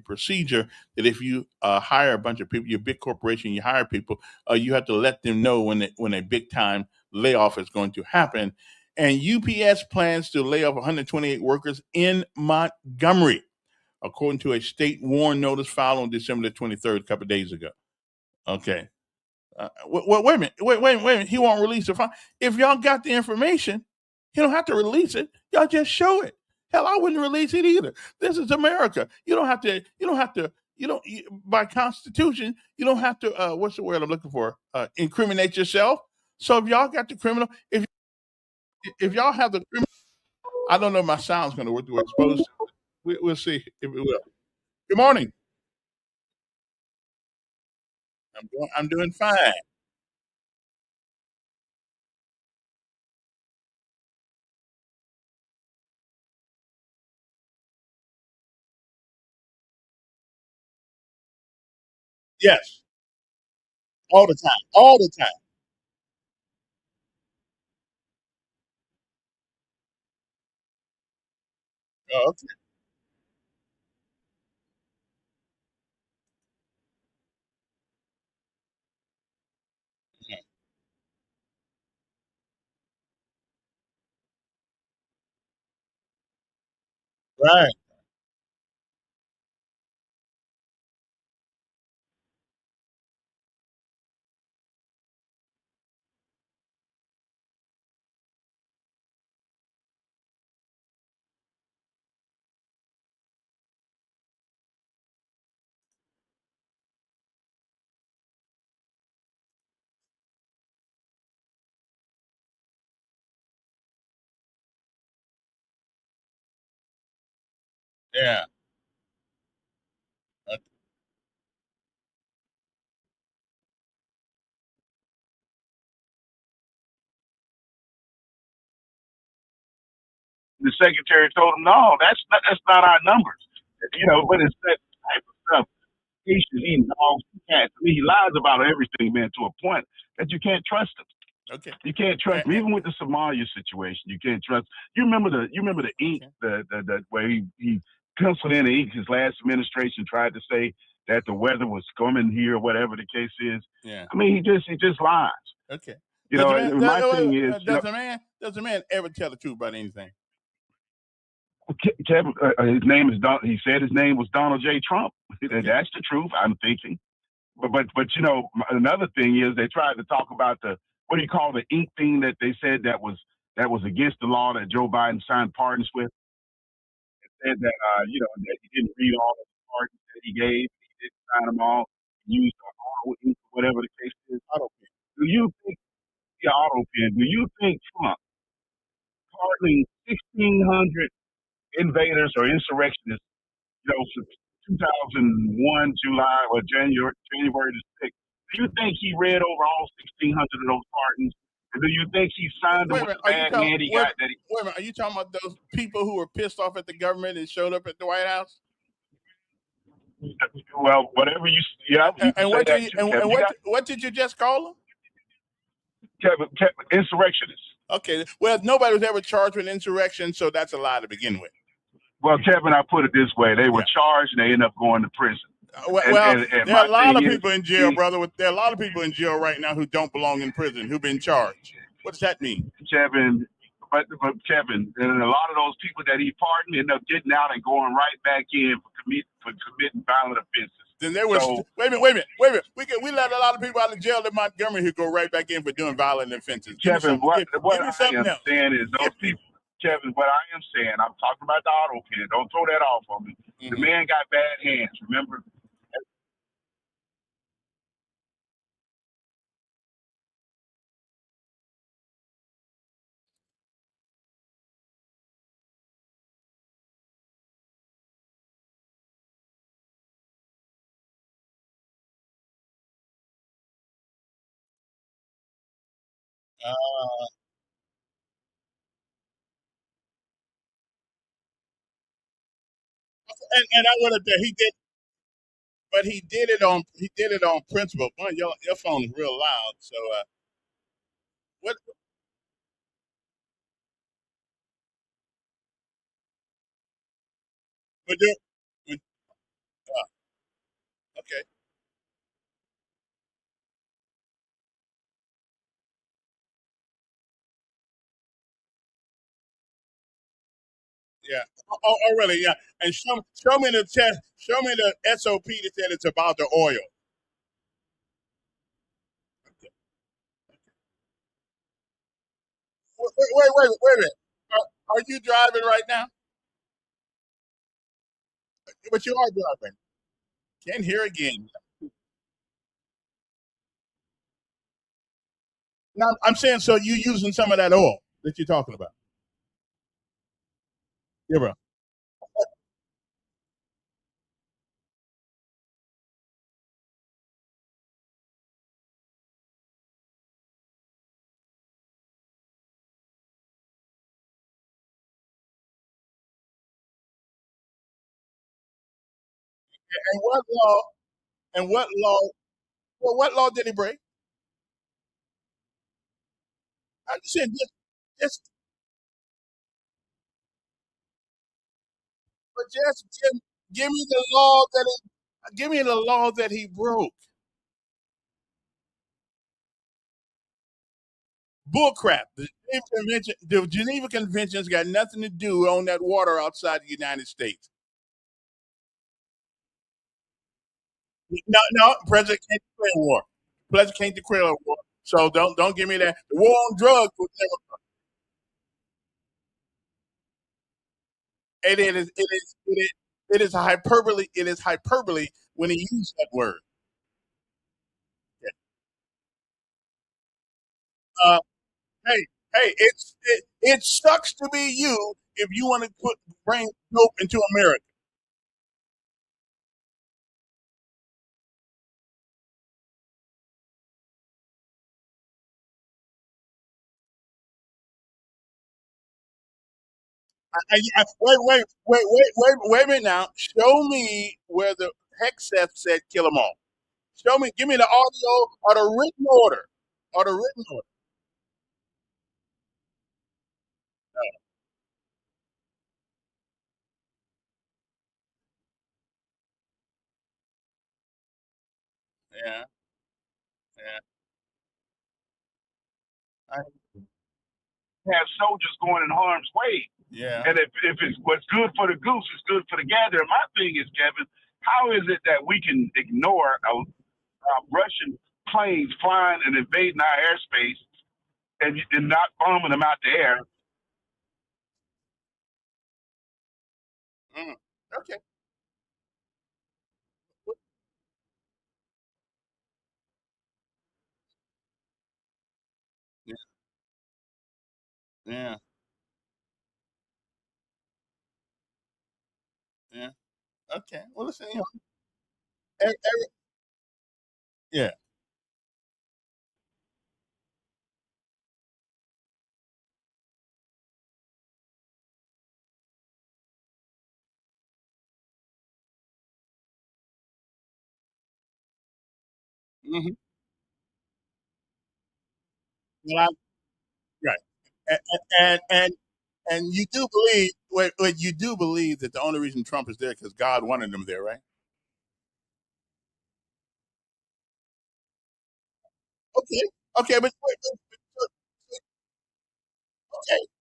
procedure that if you hire a bunch of people, you're a big corporation, you hire people, you have to let them know when a big time layoff is going to happen. And UPS plans to lay off 128 workers in Montgomery, according to a state warn notice filed on December the 23rd, a couple of days ago. Okay. Wait a minute. Wait a minute. He won't release the file. If y'all got the information, he don't have to release it. Y'all just show it. Hell, I wouldn't release it either. This is America. You don't have to. You don't have to. By Constitution, you don't have to. What's the word I'm looking for? Incriminate yourself. So if y'all got the criminal, if y'all have the criminal, I don't know if my sound's going to work the way it's supposed to. We'll see if it will. Good morning. I'm doing fine. Yes, all the time, all the time. Oh, okay. Right. Yeah. Uh, The secretary told him, "No, that's not our numbers." But it's that type of stuff. He should eat dogs and cats. I mean, he lies about everything, man, to a point that you can't trust him. Okay. You can't trust him, even with the Somalia situation. You can't trust. You remember the ink, Okay. the where he penciled in the ink. His last administration tried to say that the weather was coming here, whatever the case is. Yeah. I mean, he just lies. Okay. You Does know, the man and my thing is, does the man ever tell the truth about anything? Kevin, his name is Don. He said his name was Donald J. Trump. Okay. That's the truth. I'm thinking. But another thing is they tried to talk about the what do you call the ink thing that they said that was against the law that Joe Biden signed pardons with. Said that that he didn't read all of the pardons that he gave. He didn't sign them all. He used auto ink, whatever the case is. Auto pen. Do you think the auto pen? Do you think Trump pardoning 1,600 invaders or insurrectionists, since 2001 July or January the 6th? Do you think he read over all 1,600 of those pardons? And do you think he signed them Wait a with minute. the bad hand he got? That he, Wait a minute. Are you talking about those people who were pissed off at the government and showed up at the White House? well, whatever yeah, you can And say what that did you, too, Kevin. what did you just call them? Kevin, insurrectionists. Okay. Well, nobody was ever charged with insurrection, so that's a lie to begin with. Well, Kevin, I put it this way: they were Yeah. charged and they ended up going to prison. Well, And there are a lot of is, people in jail, brother. There are a lot of people in jail right now who don't belong in prison, who've been charged. What does that mean? Kevin, but Kevin, and a lot of those people that he pardoned end up getting out and going right back in for committing violent offenses. Then there was So, wait a minute. We let a lot of people out of jail in Montgomery who go right back in for doing violent offenses. Kevin, what give me I something am else. saying is those people. Kevin, what I am saying, I'm talking about the auto pen. Don't throw that off on me. The man got bad hands. Remember? Uh, and I would have he did, but he did it on principle. One, your phone is real loud, so what? But okay, yeah. Oh, really? Yeah. And show me the test. Show me the SOP that said it's about the oil. Wait a minute. Are you driving right now? But you are driving. Can't hear again. Now I'm saying, so you using some of that oil that you're talking about? Yeah, bro. And what law? And what law? Well, what law did he break? I'm just saying, just, but just give me the law that give me the law that he broke. Bullcrap. The Geneva Convention's got nothing to do on that water outside the United States. No, no, President can't declare war. President can't declare a war. So don't give me that. The war on drugs was never. It is a hyperbole. It is hyperbole when he used that word. Uh, hey, it sucks to be you if you want to bring dope into America. Wait a minute now. Show me where the Hexeth said kill them all. Show me, give me the audio or the written order. Or the written order. Yeah, yeah. I, Have soldiers going in harm's way. yeah. And if it's what's good for the goose, it's good for the gander. And my thing is, Kevin, how is it that we can ignore Russian planes flying and invading our airspace and not bombing them out the air? Mm, okay. Yeah, yeah, yeah. Okay. Well, listen, yeah. Mm-hmm. Well, right. And, and and you do believe, you do believe that the only reason Trump is there because God wanted him there, right? Okay. Okay, okay.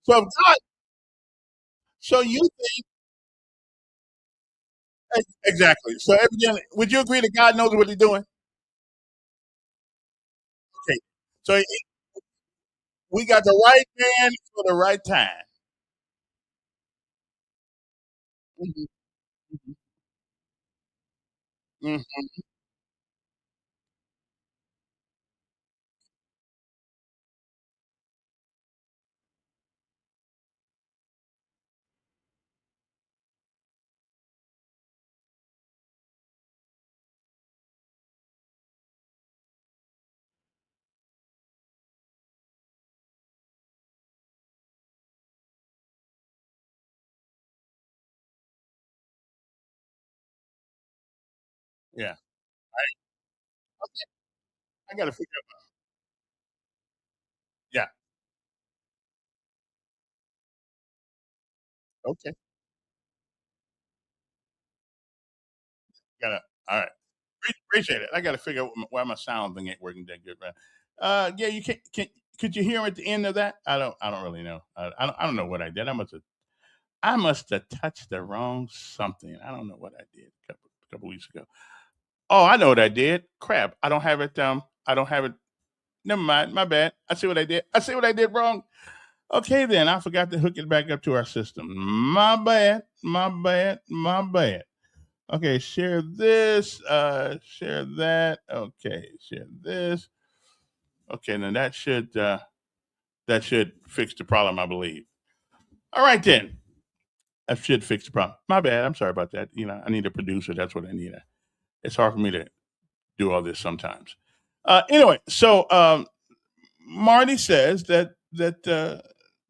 So if God, so you think exactly. So evidently, would you agree that God knows what He's doing? Okay. So we got the right man for the right time. Mhm, mhm. Yeah. I got to figure out. Yeah. Okay. Got to. All right. Appreciate it. I got to figure out why my sound thing ain't working that good, right? Yeah. You can. Could you hear him at the end of that? I don't. I don't really know. I don't know what I did. I must have touched the wrong something. I don't know what I did a couple weeks ago. Oh, I know what I did. Crap. I don't have it. I don't have it. Never mind. My bad. I see what I did. I see what I did wrong. Okay, then I forgot to hook it back up to our system. My bad. My bad. My bad. Okay, share this. Share that. Okay, share this. Okay, then that should fix the problem, I believe. All right then. That should fix the problem. My bad. I'm sorry about that. You know, I need a producer. That's what I need. It's hard for me to do all this sometimes. Anyway, so Marty says that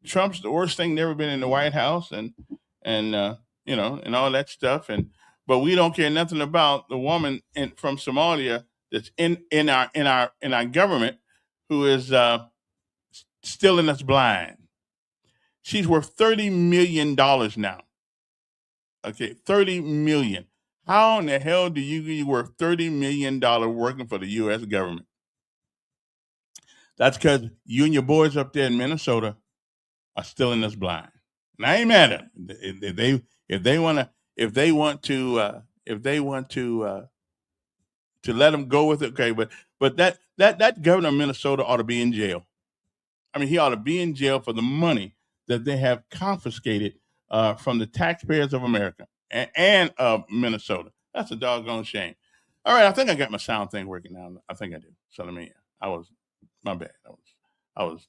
Trump's the worst thing never been in the White House, and you know, and all that stuff, and but we don't care nothing about the woman from Somalia that's in our government who is stealing us blind. She's worth $30 million now. Okay, 30 million. How in the hell do you worth $30 million working for the U.S. government? That's because you and your boys up there in Minnesota are still in us blind. And I ain't mad at them. If they want to let them go with it, okay. But that governor of Minnesota ought to be in jail. I mean, he ought to be in jail for the money that they have confiscated from the taxpayers of America and Minnesota. That's a doggone shame. All right, I think I got my sound thing working now. I think I do. So let me. My bad. I was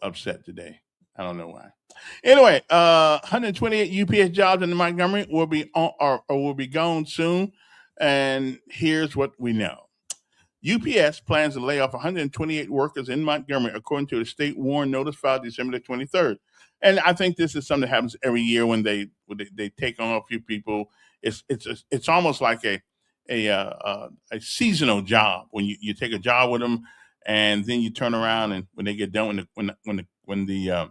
upset today. I don't know why. Anyway, 128 UPS jobs in Montgomery will be on or will be gone soon. And here's what we know. UPS plans to lay off 128 workers in Montgomery, according to the state warn notice filed December the 23rd. And I think this is something that happens every year when they take on a few people. It's almost like a seasonal job when you take a job with them, and then you turn around and when they get done when the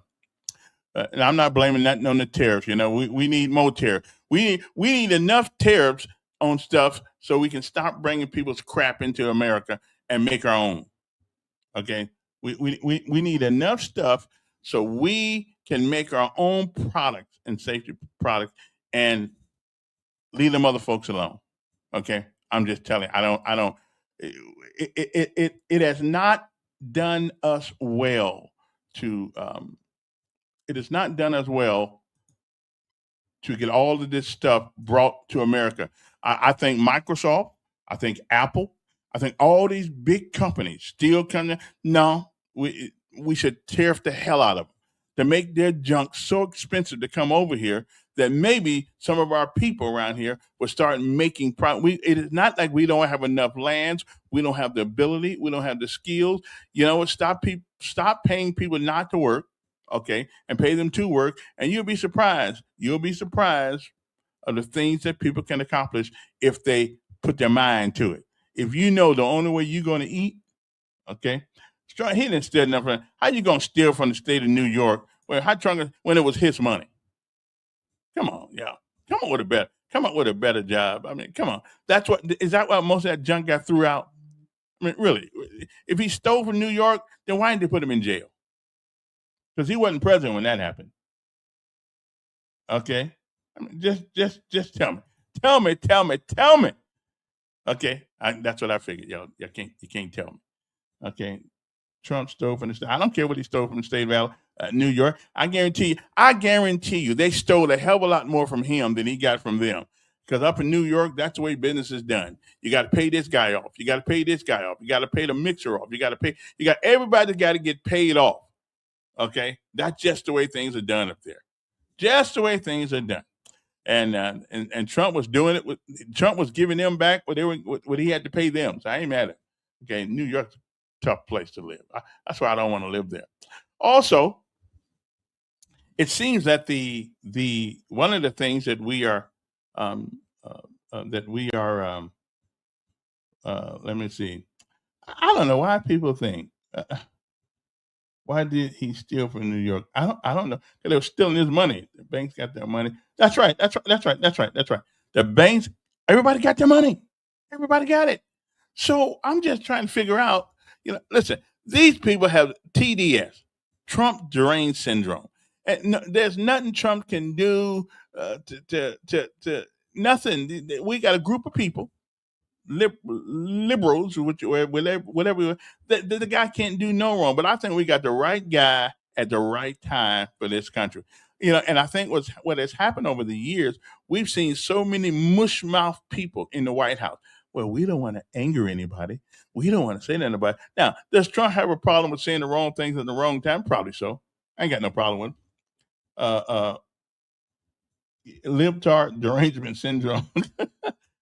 and I'm not blaming that on the tariffs. You know, we need more tariffs. We need enough tariffs on stuff so we can stop bringing people's crap into America and make our own. Okay, we need enough stuff so we can make our own products and safety products and leave them other folks alone. Okay, I'm just telling you, I don't. It has not done us well to. It has not done us well to get all of this stuff brought to America. I think Microsoft, I think Apple, I think all these big companies still coming. No, we should tariff the hell out of them to make their junk so expensive to come over here that maybe some of our people around here will start making profit. It is not like we don't have enough lands, we don't have the ability, we don't have the skills. You know, stop paying people not to work, okay, and pay them to work, and you'll be surprised. You'll be surprised of the things that people can accomplish if they put their mind to it. If you know the only way you're going to eat, okay, he didn't steal nothing. How you going to steal from the state of New York when it was his money? Come on, yeah. Come up with a better job. I mean, come on. Is that why most of that junk got threw out? I mean, really, if he stole from New York, then why didn't they put him in jail? Because he wasn't president when that happened. Okay? I mean, just tell me. Tell me. Okay? That's what I figured. You can't tell me. Okay? Trump stole from the state. I don't care what he stole from the state of New York. I guarantee you, they stole a hell of a lot more from him than he got from them. Because up in New York, that's the way business is done. You got to pay this guy off. You got to pay this guy off. You got to pay the mixer off. Everybody got to get paid off. Okay, that's just the way things are done up there. Just the way things are done. And Trump was doing it. Trump was giving them back what he had to pay them. So I ain't mad at it. Okay, New York's a tough place to live. That's why I don't want to live there. Also, it seems that the one of the things that we are let me see. I don't know why people think. Why did he steal from New York? I don't know. They were stealing his money. The banks got their money. That's right. The banks, everybody got their money. Everybody got it. So I'm just trying to figure out, listen, these people have TDS, Trump deranged syndrome. And there's nothing Trump can do to nothing. We got a group of people, liberals, whatever. The guy can't do no wrong. But I think we got the right guy at the right time for this country. And I think what has happened over the years, we've seen so many mush-mouth people in the White House. Well, we don't want to anger anybody. We don't want to say nothing about it. Now, does Trump have a problem with saying the wrong things at the wrong time? Probably so. I ain't got no problem with it. Libtard derangement syndrome.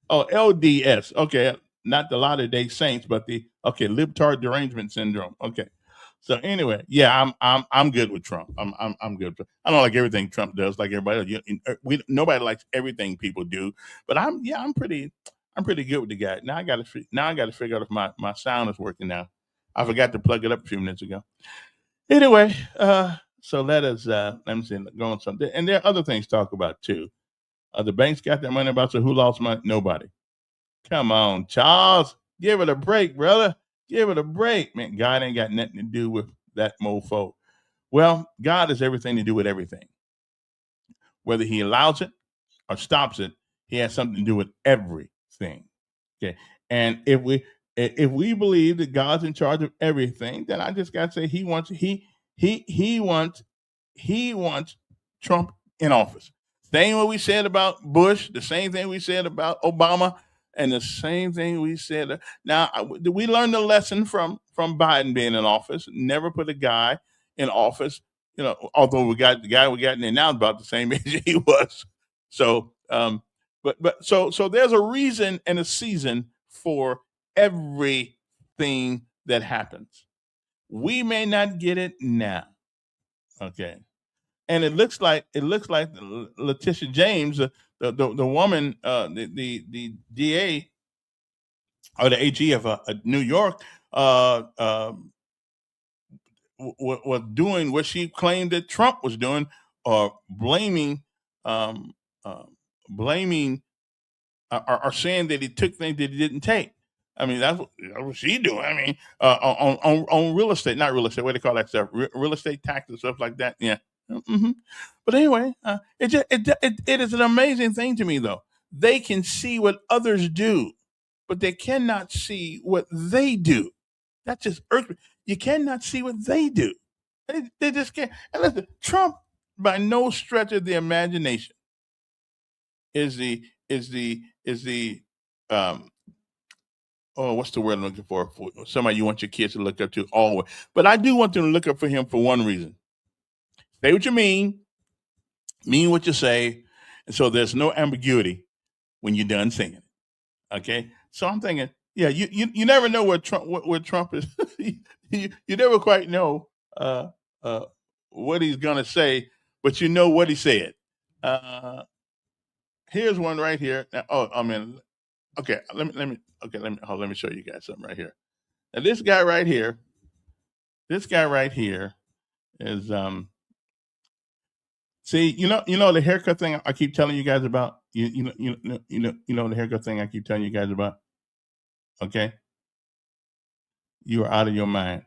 Oh, LDS. Okay, not the Latter-day Saints, but libtard derangement syndrome. Okay. So anyway, yeah, I'm good with Trump. I'm good. I don't like everything Trump does, like everybody else. Nobody likes everything people do, but I'm pretty good with the guy. Now I got to figure out if my sound is working now. I forgot to plug it up a few minutes ago. Anyway, so let me see, go on something. And there are other things to talk about too. The banks got their money about, so who lost money? Nobody. Come on, Charles. Give it a break, brother. Give it a break, man. God ain't got nothing to do with that mofo. Well, God has everything to do with everything. Whether he allows it or stops it, he has something to do with everything. Okay. And if we believe that God's in charge of everything, then I just gotta say he wants Trump in office. Same what we said about Bush, the same thing we said about Obama, and the same thing we said. Now we learned the lesson from Biden being in office. Never put a guy in office. Although we got the guy we got in there now about the same age he was. So, so there's a reason and a season for everything that happens. We may not get it now, okay. And it looks like Letitia James, the woman, the DA or the AG of New York, was doing what she claimed that Trump was doing, or blaming, blaming, or saying that he took things that he didn't take. I mean, that's what she doing. I mean, on real estate, not real estate. What do they call that stuff? Real estate tax and stuff like that. Yeah. hmm But anyway, it is an amazing thing to me, though. They can see what others do, but they cannot see what they do. That just irks me. You cannot see what they do. They just can't. And listen, Trump, by no stretch of the imagination, is the oh, what's the word I'm looking for? Somebody you want your kids to look up to always. But I do want them to look up for him for one reason. Say what you mean what you say, and so there's no ambiguity when you're done saying it. Okay, so I'm thinking, yeah, you never know where Trump is. you never quite know what he's gonna say, but you know what he said. Here's one right here. Now, okay, let me show you guys something right here. Now this guy right here is see, you know the haircut thing I keep telling you guys about. You know the haircut thing I keep telling you guys about. Okay, you are out of your mind.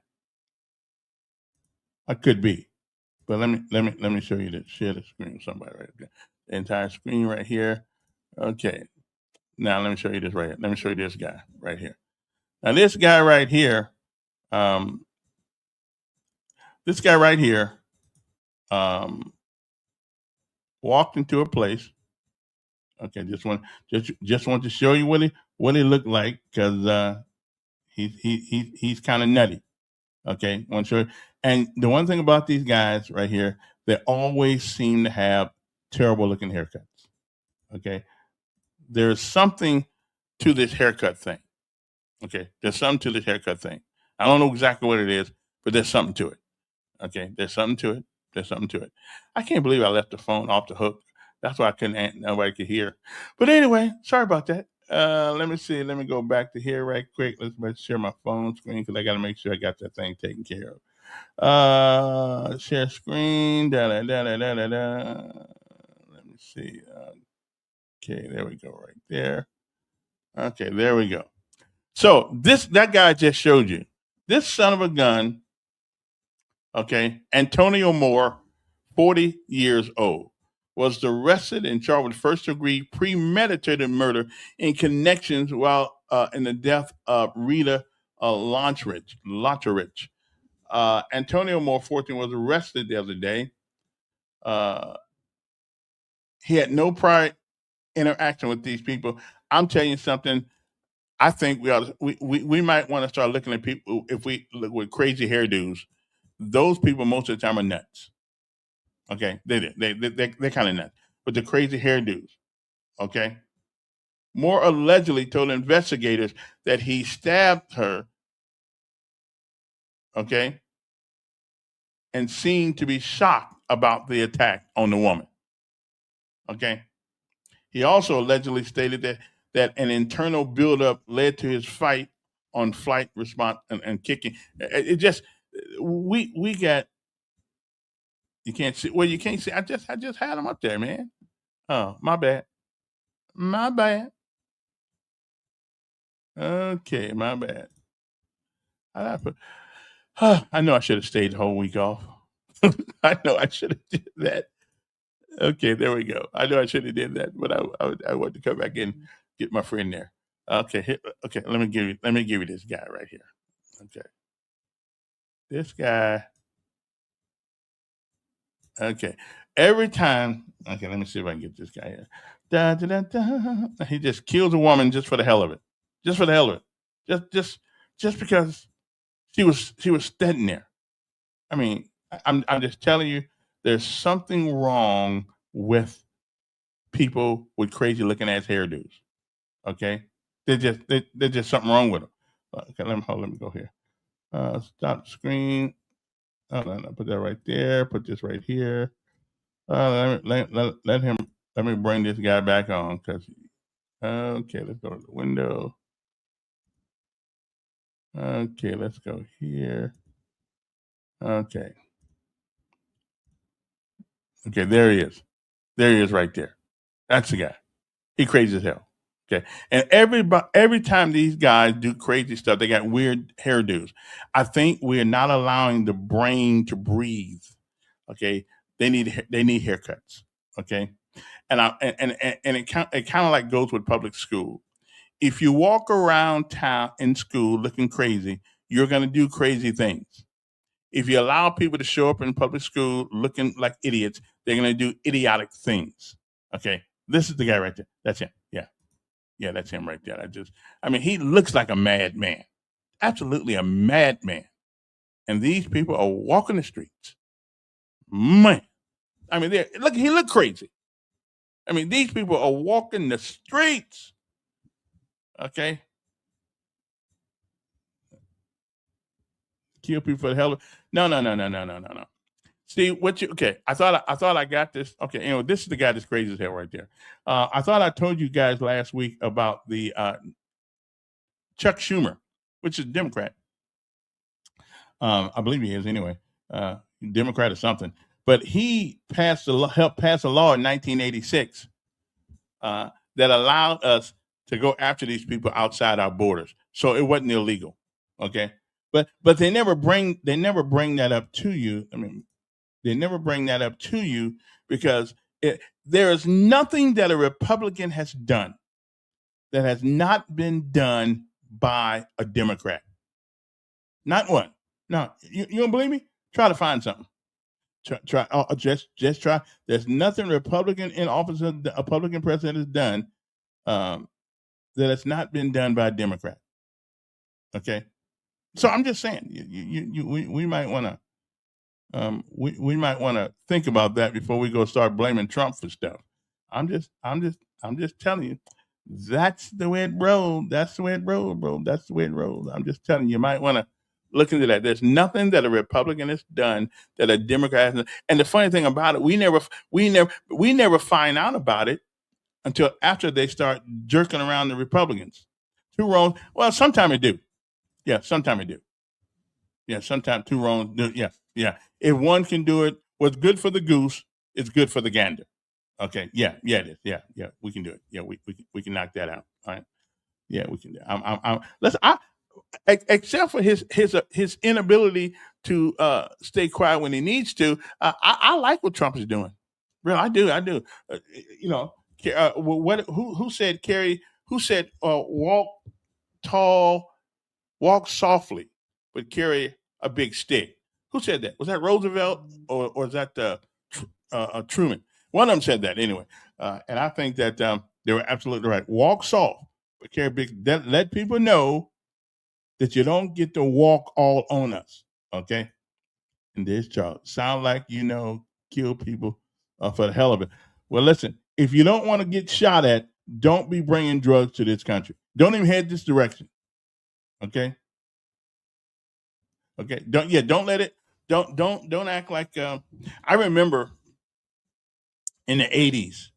I could be, but let me show you this. Share the screen with somebody right there. The entire screen right here. Okay, now let me show you this right here. Let me show you this guy right here. Now this guy right here, this guy right here, walked into a place. Okay, just want to show you what he looked like, because he's kind of nutty. Okay, want to show you. And the one thing about these guys right here, they always seem to have terrible looking haircuts. Okay, there's something to this haircut thing. Okay, there's something to this haircut thing. I don't know exactly what it is, but there's something to it. Okay, there's something to it. There's something to it. I can't believe I left the phone off the hook. That's why I couldn't. Nobody could hear. But anyway, sorry about that. Let me see. Let me go back to here right quick. Let's share my phone screen, because I got to make sure I got that thing taken care of. Share screen. Let me see. Okay, there we go. Right there. Okay, there we go. So that guy I just showed you, this son of a gun. Okay, Antonio Moore, 40 years old, was arrested and charged with first-degree premeditated murder in connections while in the death of Rita Lottridge. Antonio Moore, 14, was arrested the other day. He had no prior interaction with these people. I'm telling you something. I think we might want to start looking at people, if we look with crazy hairdos. Those people most of the time are nuts. Okay, they're kind of nuts, but the crazy hairdos. Okay, Moore allegedly told investigators that he stabbed her. Okay, and seemed to be shocked about the attack on the woman. Okay, he also allegedly stated that an internal buildup led to his fight on flight response and kicking. It just we got. You can't see. Well, you can't see. I just had him up there, man. Oh, my bad. My bad. Okay, my bad. I know I should have stayed the whole week off. I know I should have did that. Okay, there we go. I know I should have did that, but I want to come back and get my friend there. Okay, okay. Let me give you this guy right here. Okay, this guy. Okay, every time. Okay, let me see if I can get this guy here. Da, da, da, da. He just kills a woman just for the hell of it. Just for the hell of it. Just because she was standing there. I mean, I'm just telling you, there's something wrong with people with crazy looking ass hairdos. Okay, there's just something wrong with them. Okay, let me go here. Stop screen. Hold on, put that right there. Put this right here. Let me bring this guy back on because. Okay, let's go to the window. Okay, let's go here. Okay. Okay, there he is. There he is right there. That's the guy. He crazy as hell. Okay. And every time these guys do crazy stuff, they got weird hairdos. I think we're not allowing the brain to breathe. Okay. They need haircuts. Okay. And it kind of like goes with public school. If you walk around town in school looking crazy, you're going to do crazy things. If you allow people to show up in public school looking like idiots, they're going to do idiotic things. Okay. This is the guy right there. That's him. Yeah. Yeah, that's him right there. I mean, he looks like a madman. Absolutely a madman. And these people are walking the streets. Man. I mean, he looked crazy. I mean, these people are walking the streets. Okay. Kill people for the hell of it. No. See okay. I thought I got this. Okay, this is the guy that's crazy as hell right there. I thought I told you guys last week about the Chuck Schumer, which is a Democrat. I believe he is anyway. Democrat or something. But he helped pass a law in 1986 that allowed us to go after these people outside our borders. So it wasn't illegal. Okay. But they never bring that up to you. I mean, they never bring that up to you because there is nothing that a Republican has done that has not been done by a Democrat. Not one. No, you don't believe me? Try to find something. Try. Just try. There's nothing Republican in office, a Republican president has done that has not been done by a Democrat. Okay. So I'm just saying, we might want to. We might want to think about that before we go start blaming Trump for stuff. I'm just telling you, that's the way it rolled. That's the way it rolled, bro. That's the way it rolled. I'm just telling you might want to look into that. There's nothing that a Republican has done that a Democrat has. And the funny thing about it, we never find out about it until after they start jerking around the Republicans. Two wrongs. Well, sometimes they do. Yeah, sometimes they do. Yeah, sometimes two wrongs do. Yeah. If one can do it, what's good for the goose is good for the gander. Okay. Yeah, it is. Yeah. We can do it. Yeah, we can knock that out. All right. Yeah, we can do it. Except for his inability to stay quiet when he needs to, I like what Trump is doing. Real, I do. Who said Kerry? Who said walk tall, walk softly, but carry a big stick? Who said that? Was that Roosevelt or was that Truman? One of them said that anyway. And I think that they were absolutely right. Walk soft, but carry big. Let people know that you don't get to walk all on us. Okay? And this Charles sound like kill people for the hell of it. Well, listen, if you don't want to get shot at, don't be bringing drugs to this country. Don't even head this direction. Okay? Okay. Don't let it. Don't act like. I remember in the 80s,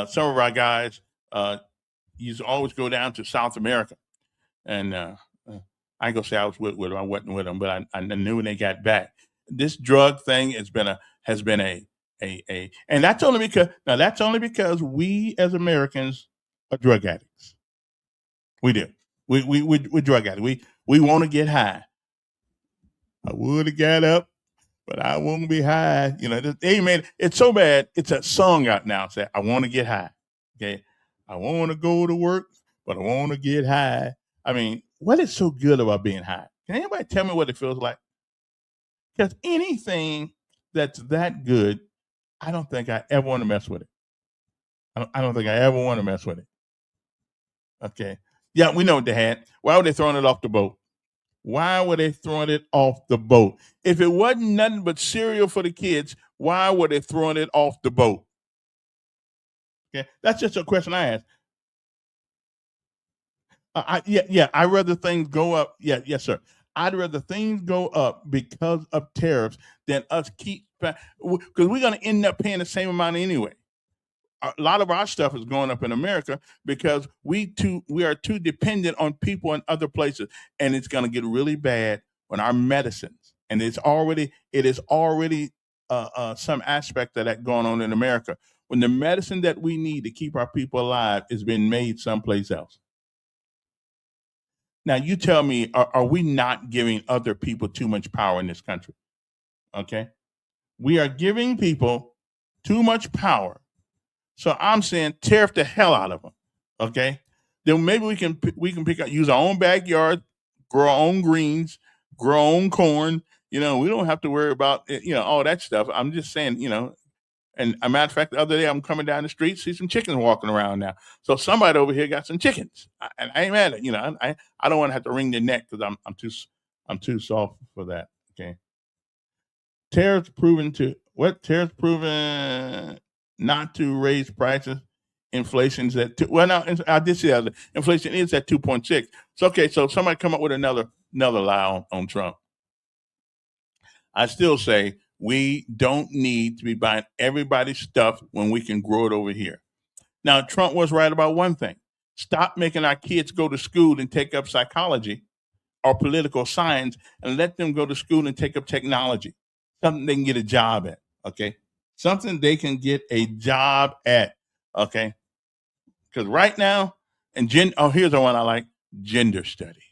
some of our guys used to always go down to South America, and I ain't gonna say I was with them. I wasn't with them, but I knew when they got back. This drug thing has been and that's only because we as Americans are drug addicts. We do. We're drug addicts. We want to get high. I would have got up, but I won't be high. You know, amen. It's so bad. It's a song out now. Say, I want to get high. Okay. I want to go to work, but I want to get high. I mean, what is so good about being high? Can anybody tell me what it feels like? Because anything that's that good, I don't think I ever want to mess with it. I don't think I ever want to mess with it. Okay. Yeah, we know what they had. Why were they throwing it off the boat? Why were they throwing it off the boat? If it wasn't nothing but cereal for the kids, why were they throwing it off the boat? Okay, that's just a question I ask. I'd rather things go up. Yeah, yes, sir. I'd rather things go up because of tariffs than us keep, because we're going to end up paying the same amount anyway. A lot of our stuff is going up in America because we are too dependent on people in other places, and it's going to get really bad when our medicines, and it is already some aspect of that going on in America when the medicine that we need to keep our people alive is being made someplace else. Now, you tell me, are we not giving other people too much power in this country? Okay, we are giving people too much power. So I'm saying tariff the hell out of them. Okay, then maybe we can pick up, use our own backyard, grow our own greens, grow our own corn. You know, we don't have to worry about all that stuff. I'm just saying, and a matter of fact, the other day I'm coming down the street, see some chickens walking around now. So somebody over here got some chickens, and I ain't mad at I don't want to have to wring their neck because I'm too soft for that. Okay, tariffs proven not to raise prices. Inflation's at I did see that inflation is at 2.6. So okay, so somebody come up with another lie on Trump. I still say we don't need to be buying everybody's stuff when we can grow it over here. Now, Trump was right about one thing. Stop making our kids go to school and take up psychology or political science and let them go to school and take up technology, something they can get a job at, okay? Something they can get a job at, okay? Because right now, here's the one I like, gender studies.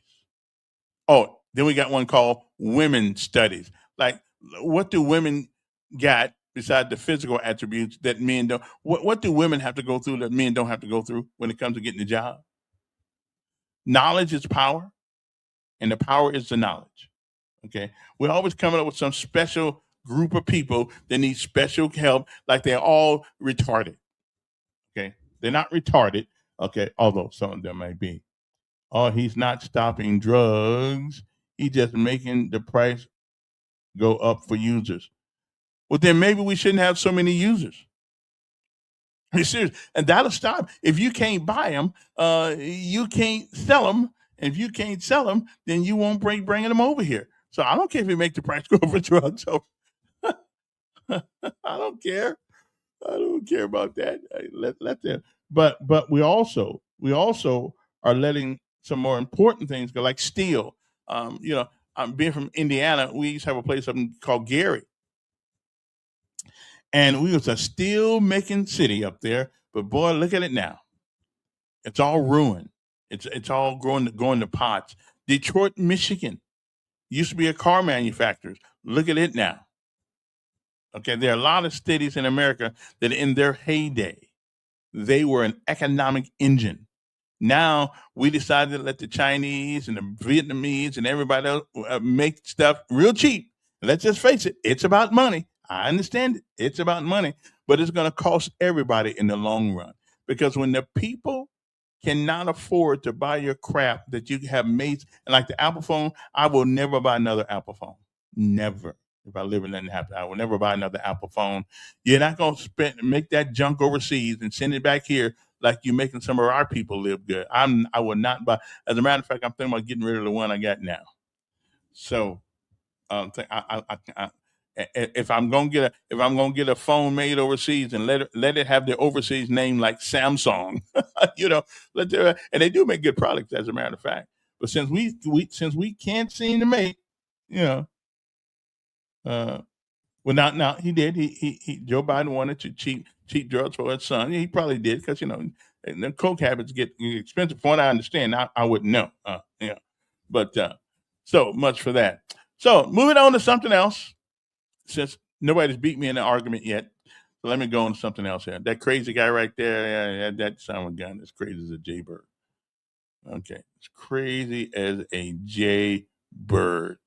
Oh, then we got one called women studies. Like, what do women got besides the physical attributes that men don't? What do women have to go through that men don't have to go through when it comes to getting a job? Knowledge is power, and the power is the knowledge. Okay, we're always coming up with some special group of people that need special help, like they're all retarded. Okay, they're not retarded. Okay, although some of them may be. Oh, he's not stopping drugs. He's just making the price go up for users. Well, then maybe we shouldn't have so many users. Are you serious? And that'll stop. If you can't buy them, you can't sell them. If you can't sell them, then you won't bringing them over here. So I don't care if you make the price go for drugs. So I don't care. I don't care about that. Let them. But we also are letting some more important things go, like steel. I'm being from Indiana. We used to have a place up called Gary, and we was a steel making city up there. But boy, look at it now. It's all ruined. It's all going to pots. Detroit, Michigan, used to be a car manufacturer. Look at it now. Okay, there are a lot of cities in America that in their heyday, they were an economic engine. Now we decided to let the Chinese and the Vietnamese and everybody else make stuff real cheap. Let's just face it, it's about money. I understand it. It's about money, but it's going to cost everybody in the long run. Because when the people cannot afford to buy your crap that you have made, like the Apple phone, I will never buy another Apple phone. Never. If I live and nothing happen, I will never buy another Apple phone. You're not going to make that junk overseas and send it back here like you're making some of our people live good. I will not buy. As a matter of fact, I'm thinking about getting rid of the one I got now. So, if I'm gonna get a phone made overseas and let it have the overseas name like Samsung, and they do make good products, as a matter of fact. But since we can't seem to make, well, now he did. He Joe Biden wanted to cheap drugs for his son. He probably did because the coke habits get expensive. From what I understand, I wouldn't know. But so much for that. So moving on to something else, since nobody's beat me in an argument yet. So let me go on to something else here. That crazy guy right there, yeah, that son of a gun is crazy as a jaybird. Okay, it's crazy as a jaybird.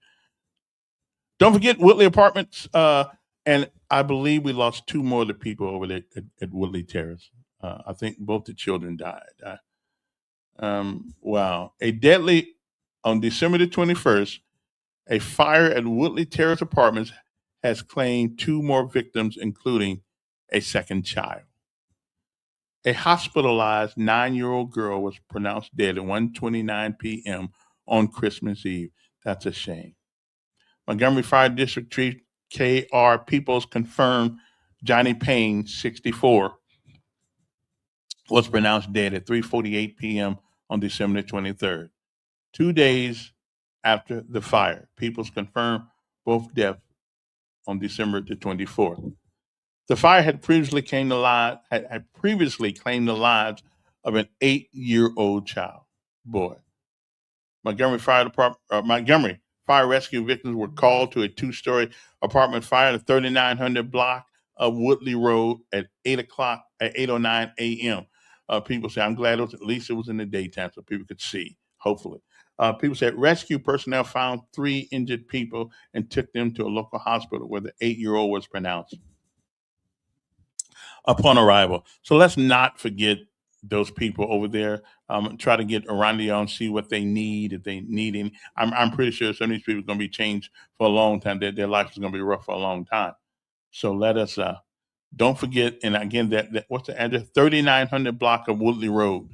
Don't forget Woodley Apartments, and I believe we lost two more of the people over there at Woodley Terrace. I think both the children died. Wow. On December the 21st, a fire at Woodley Terrace Apartments has claimed two more victims, including a second child. A hospitalized 9-year-old girl was pronounced dead at 1:29 p.m. on Christmas Eve. That's a shame. Montgomery Fire District Chief K.R. Peoples confirmed Johnny Payne, 64, was pronounced dead at 3:48 p.m. on December 23rd. 2 days after the fire, Peoples confirmed both deaths on December the 24th. The fire had previously claimed the lives of an 8-year-old child. Boy, Montgomery Fire Rescue victims were called to a 2-story apartment fire in the 3900 block of Woodley Road at 8:09 a.m. People say, I'm glad at least it was in the daytime so people could see, hopefully. People said rescue personnel found 3 injured people and took them to a local hospital where the 8-year-old was pronounced upon arrival. So let's not forget those people over there. Try to get around there and see what they need, if they need any. I'm pretty sure some of these people are going to be changed for a long time. Their life is going to be rough for a long time. So let us don't forget. And again, that what's the address? 3900 block of Woodley Road.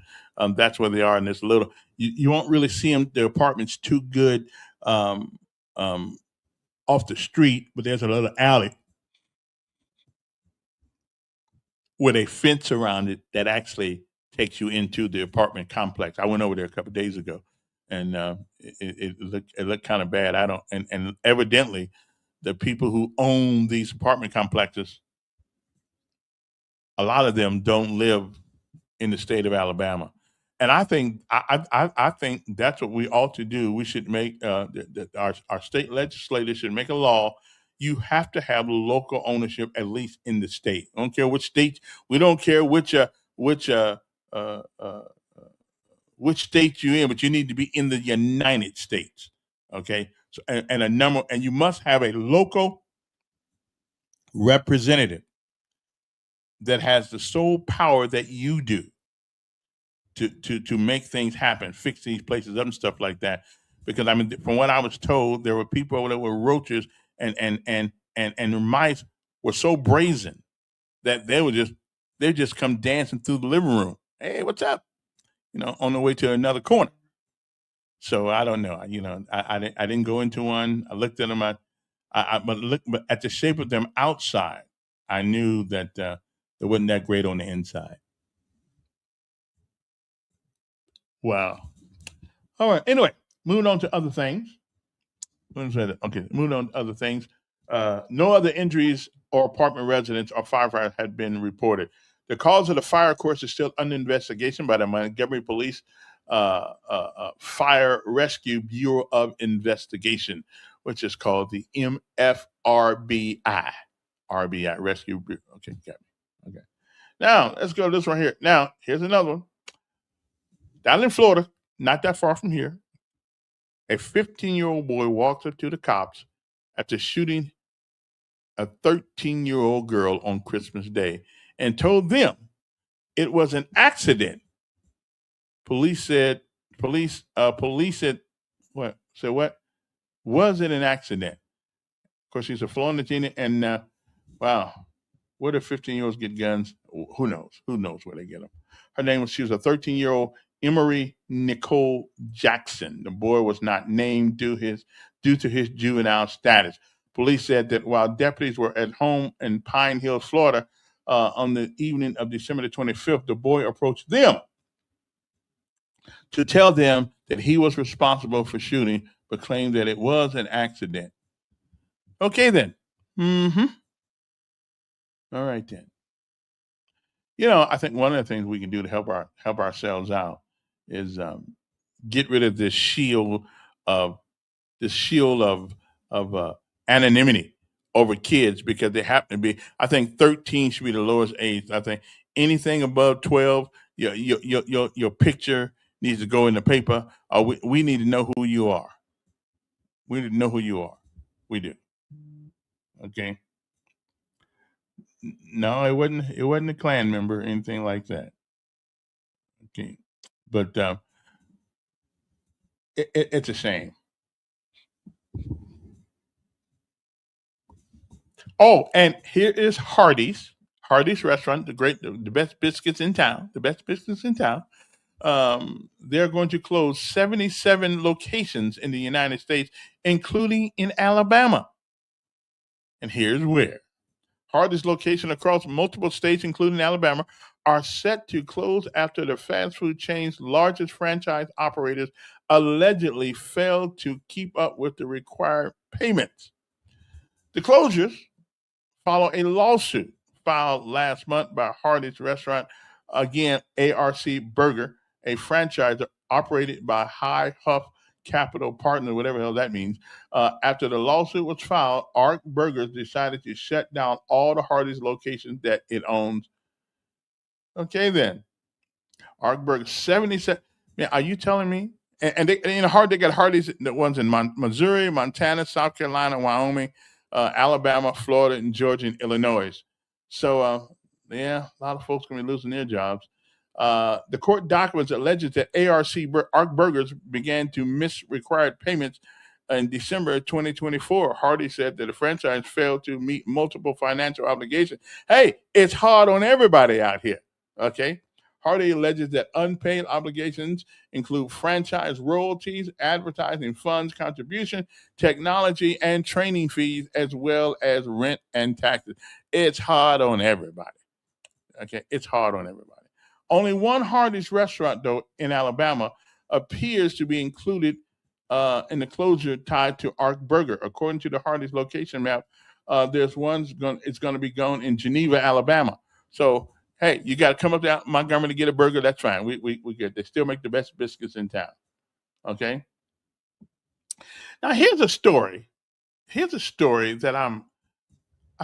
That's where they are. And this little, you won't really see them. The apartment's too good off the street, but there's a little alley with a fence around it that actually takes you into the apartment complex. I went over there a couple of days ago, and it looked kind of bad. I don't, and evidently, the people who own these apartment complexes, a lot of them don't live in the state of Alabama. And I think that's what we ought to do. We should make our state legislators should make a law. You have to have local ownership at least in the state. I don't care which state. We don't care which uh, uh, which state you're in, but you need to be in the United States. Okay. So and you must have a local representative that has the sole power that you do to make things happen, fix these places up and stuff like that. Because I mean, from what I was told, there were people over there with roaches and the mice were so brazen that they just come dancing through the living room. Hey, what's up? On the way to another corner. So I don't know. I didn't go into one. I looked at them. But at the shape of them outside, I knew that it wasn't that great on the inside. Wow. All right. Anyway, moving on to other things. Okay, moving on to other things. No other injuries or apartment residents or firefighters had been reported. The cause of the fire, of course, is still under investigation by the Montgomery Police Fire Rescue Bureau of Investigation, which is called the MFRBI. RBI, Rescue Bureau. Okay, got me. Okay. Now, let's go to this one here. Now, here's another one. Down in Florida, not that far from here, a 15-year-old boy walked up to the cops after shooting a 13-year-old girl on Christmas Day and told them it was an accident. Police said, what? Said what? Was it an accident? Of course, he's a Florida teen, and wow, where do 15-year-olds get guns? Who knows? Who knows where they get them? She was a 13-year-old Emery Nicole Jackson. The boy was not named due to his juvenile status. Police said that while deputies were at home in Pine Hills, Florida, on the evening of December the 25th, the boy approached them to tell them that he was responsible for shooting, but claimed that it was an accident. Okay, then. Mm-hmm. All right, then. I think one of the things we can do to help ourselves out is get rid of this shield of anonymity over kids because they happen to be. I think 13 should be the lowest age. I think anything above 12, your picture needs to go in the paper. We need to know who you are. We need to know who you are. We do. Okay. No, it wasn't. It wasn't a Klan member, or anything like that. Okay, but it's a shame. Oh, and here is Hardee's. Hardee's restaurant, the best biscuits in town. The best biscuits in town. They're going to close 77 locations in the United States, including in Alabama. And here's where. Hardee's location across multiple states, including Alabama, are set to close after the fast food chain's largest franchise operators allegedly failed to keep up with the required payments. The closures follow a lawsuit filed last month by Hardee's restaurant, again, ARC Burger, a franchise operated by High Huff Capital Partner, whatever the hell that means. After the lawsuit was filed, ARC Burgers decided to shut down all the Hardee's locations that it owns. Okay, then. ARC Burgers, 77. Man, are you telling me? And they got Hardee's, the ones in Missouri, Montana, South Carolina, Wyoming, Alabama, Florida, and Georgia, and Illinois. So, yeah, a lot of folks going to be losing their jobs. The court documents alleges that ARC Burgers began to miss required payments in December 2024. Hardy said that the franchise failed to meet multiple financial obligations. Hey, it's hard on everybody out here, okay? Hardy alleges that unpaid obligations include franchise royalties, advertising funds contribution, technology and training fees, as well as rent and taxes. It's hard on everybody, okay? It's hard on everybody. Only one Hardee's restaurant, though, in Alabama appears to be included in the closure tied to ARC Burger. According to the Hardee's location map, there's it's going to be going in Geneva, Alabama. So, hey, you got to come up to Montgomery to get a burger. That's fine. We get. They still make the best biscuits in town. Okay. Now here's a story. Here's a story that I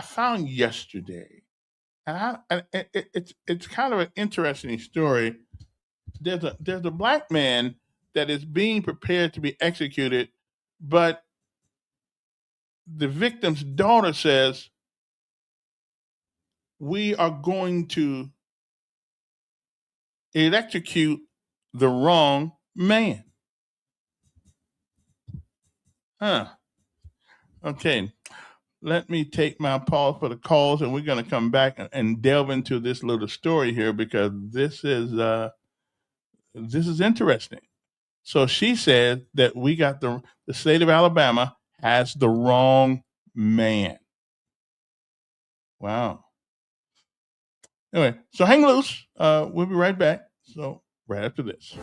found yesterday. And it's kind of an interesting story. There's a black man that is being prepared to be executed, but the victim's daughter says, we are going to electrocute the wrong man. Okay. Let me take my pause for the calls, and we're going to come back and delve into this little story here because this is interesting. So she said that we got the state of Alabama has the wrong man. Wow. Anyway, so hang loose. We'll be right back. So right after this.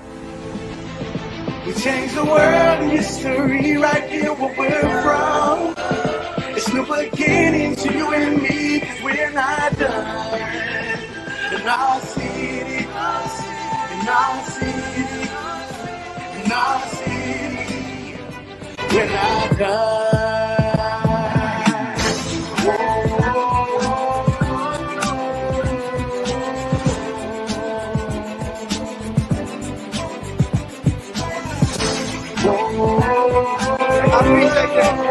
We change the world and history right here where we're from. It's new beginning to you and me, cause we're not done. In our city, in our city, in our city, we're not done. I appreciate that.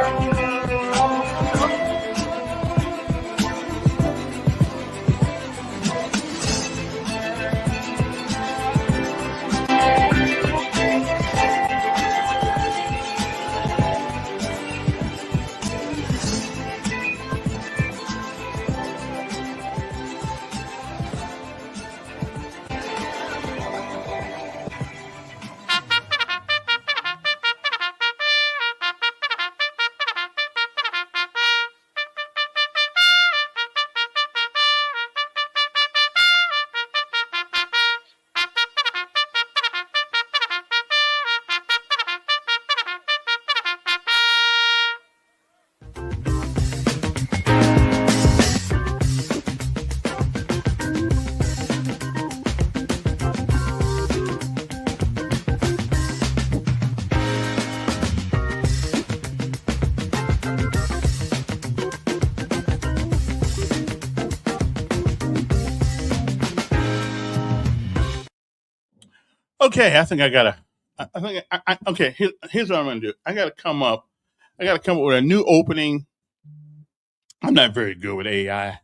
Okay, I think I gotta. I think okay. Here's what I'm gonna do. I gotta come up. I gotta come up with a new opening. I'm not very good with AI.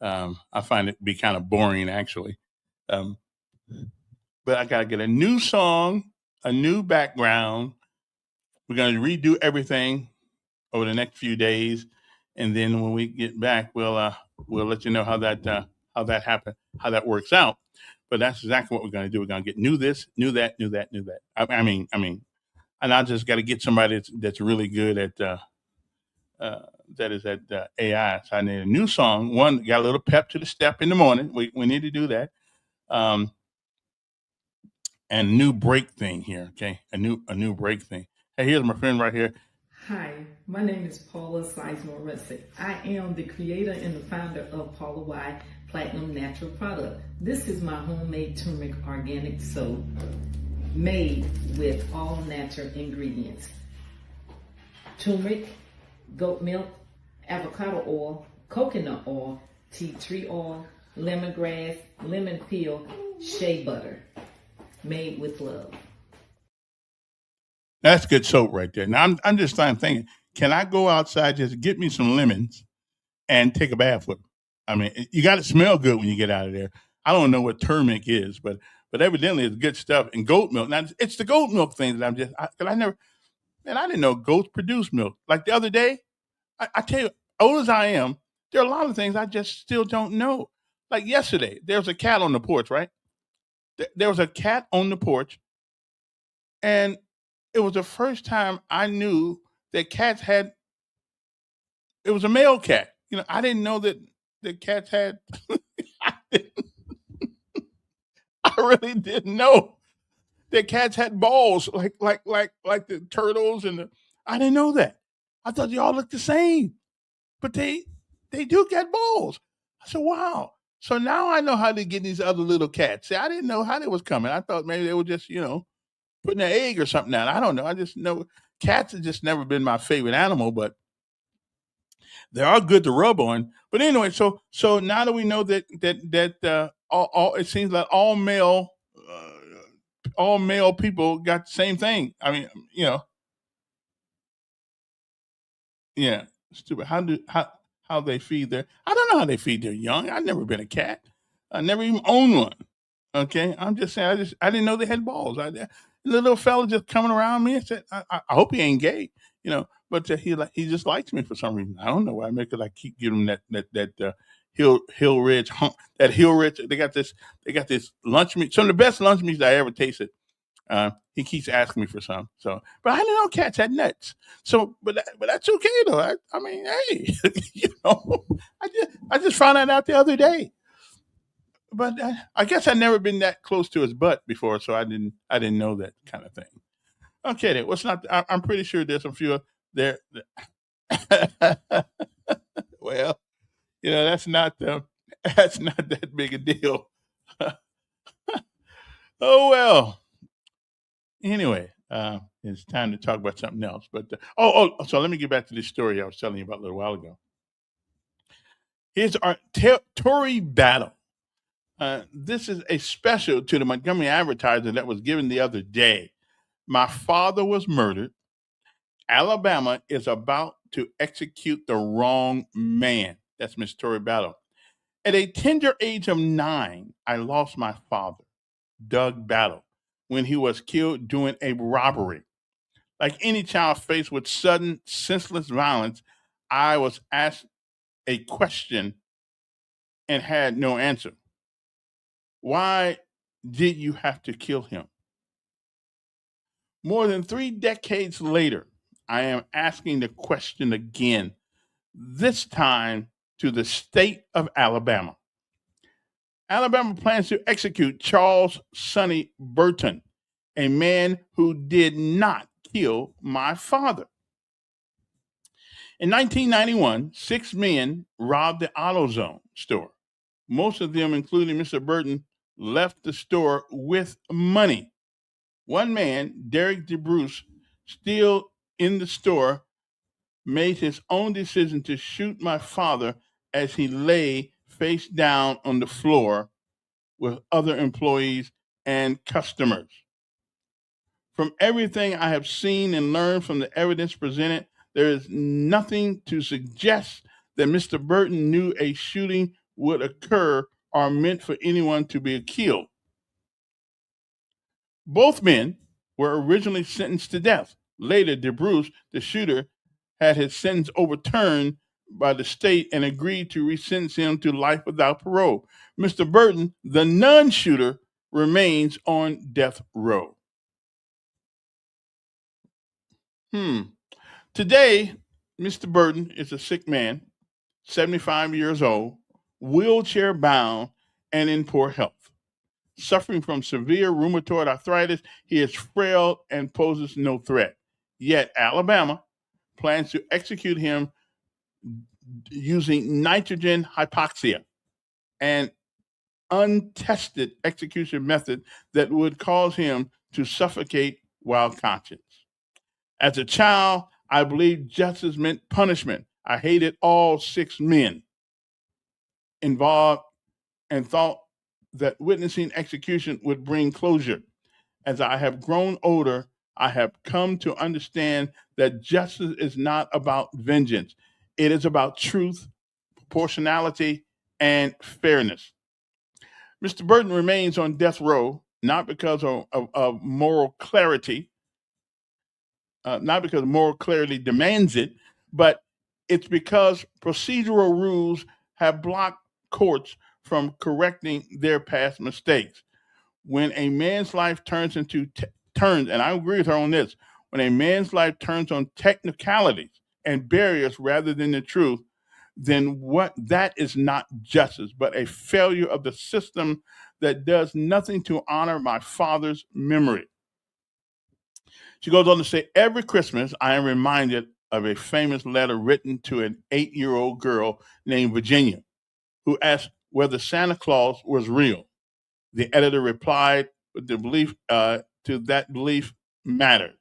I find it to be kind of boring, actually. Um, but I gotta get a new song, a new background. We're gonna redo everything over the next few days, and then when we get back, we'll let you know how that happened, how that works out. But that's exactly what we're gonna do. We're gonna get new this, new that, new that, new that. And I just got to get somebody that's really good at that is at AI. So I need a new song. One got a little pep to the step in the morning. We need to do that. Um, and new break thing here. Okay, a new break thing. Hey, here's my friend right here. Hi, my name is Paula Sizemore Russick. I am the creator and the founder of Paula Y Platinum Natural Product. This is my homemade turmeric organic soap made with all natural ingredients. Turmeric, goat milk, avocado oil, coconut oil, tea tree oil, lemongrass, lemon peel, shea butter, made with love. That's good soap right there. Now I'm just thinking, can I go outside just get me some lemons and take a bath with them? I mean, you got to smell good when you get out of there. I don't know what turmeric is, but evidently it's good stuff. And goat milk. Now it's the goat milk thing that I never, man, I didn't know goats produce milk. Like the other day, I tell you, old as I am, there are a lot of things I just still don't know. Like yesterday, there was a cat on the porch, right? There was a cat on the porch, and it was the first time I knew that cats had. It was a male cat. I didn't know that cats had. I, didn't- I really didn't know that cats had balls, like the turtles and the. I didn't know that. I thought they all looked the same, but they do get balls. I said, wow. So now I know how to get these other little cats. See, I didn't know how they was coming. I thought maybe they were just putting an egg or something down. I don't know. I just know cats have just never been my favorite animal, but they are good to rub on. But anyway, so now that we know that all it seems like all male people got the same thing. I mean, yeah, stupid. How they feed their? I don't know how they feed their young. I've never been a cat. I never even owned one. Okay, I'm just saying. I didn't know they had balls. The little fella just coming around me and said, I hope he ain't gay, But he just likes me for some reason. I don't know why. Because I keep giving him that Hill Ridge that Hill Ridge. They got this lunch meat. Some of the best lunch meats I ever tasted. He keeps asking me for some. So, but I didn't know cats had nuts. So, but that's okay though. I mean, hey, I just found that out the other day. But I guess I'd never been that close to his butt before, so I didn't know that kind of thing. Okay, then what's not? I'm pretty sure there's a few there. Well, that's not that's not that big a deal. Oh well. Anyway, it's time to talk about something else. But so let me get back to this story I was telling you about a little while ago. Here's our Tory battle. This is a special to the Montgomery Advertiser that was given the other day. My father was murdered. Alabama is about to execute the wrong man. That's Miss Tory Battle. At a tender age of 9, I lost my father, Doug Battle, when he was killed during a robbery. Like any child faced with sudden, senseless violence, I was asked a question and had no answer. Why did you have to kill him? More than 3 decades later, I am asking the question again, this time to the state of Alabama. Alabama plans to execute Charles Sonny Burton, a man who did not kill my father. In 1991, 6 men robbed the AutoZone store. Most of them, including Mr. Burton, left the store with money. One man, Derek DeBruce, still in the store, made his own decision to shoot my father as he lay face down on the floor with other employees and customers. From everything I have seen and learned from the evidence presented, there is nothing to suggest that Mr. Burton knew a shooting would occur or meant for anyone to be killed. Both men were originally sentenced to death. Later, DeBruce, the shooter, had his sentence overturned by the state and agreed to resentence him to life without parole. Mr. Burton, the non-shooter, remains on death row. Today, Mr. Burton is a sick man, 75 years old, wheelchair bound, and in poor health. Suffering from severe rheumatoid arthritis, he is frail and poses no threat. Yet, Alabama plans to execute him using nitrogen hypoxia, an untested execution method that would cause him to suffocate while conscious. As a child, I believed justice meant punishment. I hated all 6 men involved and thought that witnessing execution would bring closure. As I have grown older, I have come to understand that justice is not about vengeance. It is about truth, proportionality, and fairness. Mr. Burton remains on death row, not because of moral clarity, not because moral clarity demands it, but it's because procedural rules have blocked courts from correcting their past mistakes. When a man's life turns, and I agree with her on this, when a man's life turns on technicalities and barriers rather than the truth, then what that is not justice, but a failure of the system that does nothing to honor my father's memory. She goes on to say, every Christmas I am reminded of a famous letter written to an 8-year-old girl named Virginia, who asked whether Santa Claus was real. The editor replied with the belief to that belief mattered.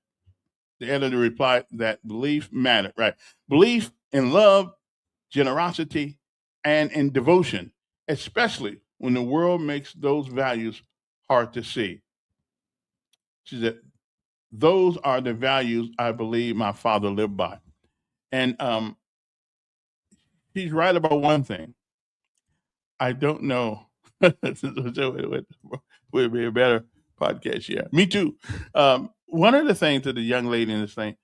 The editor replied that belief mattered, right? Belief in love, generosity, and in devotion, especially when the world makes those values hard to see. She said, those are the values I believe my father lived by. And he's right about one thing. I don't know. Would be a better podcast, yeah. Me too. One of the things to the young lady in this thing,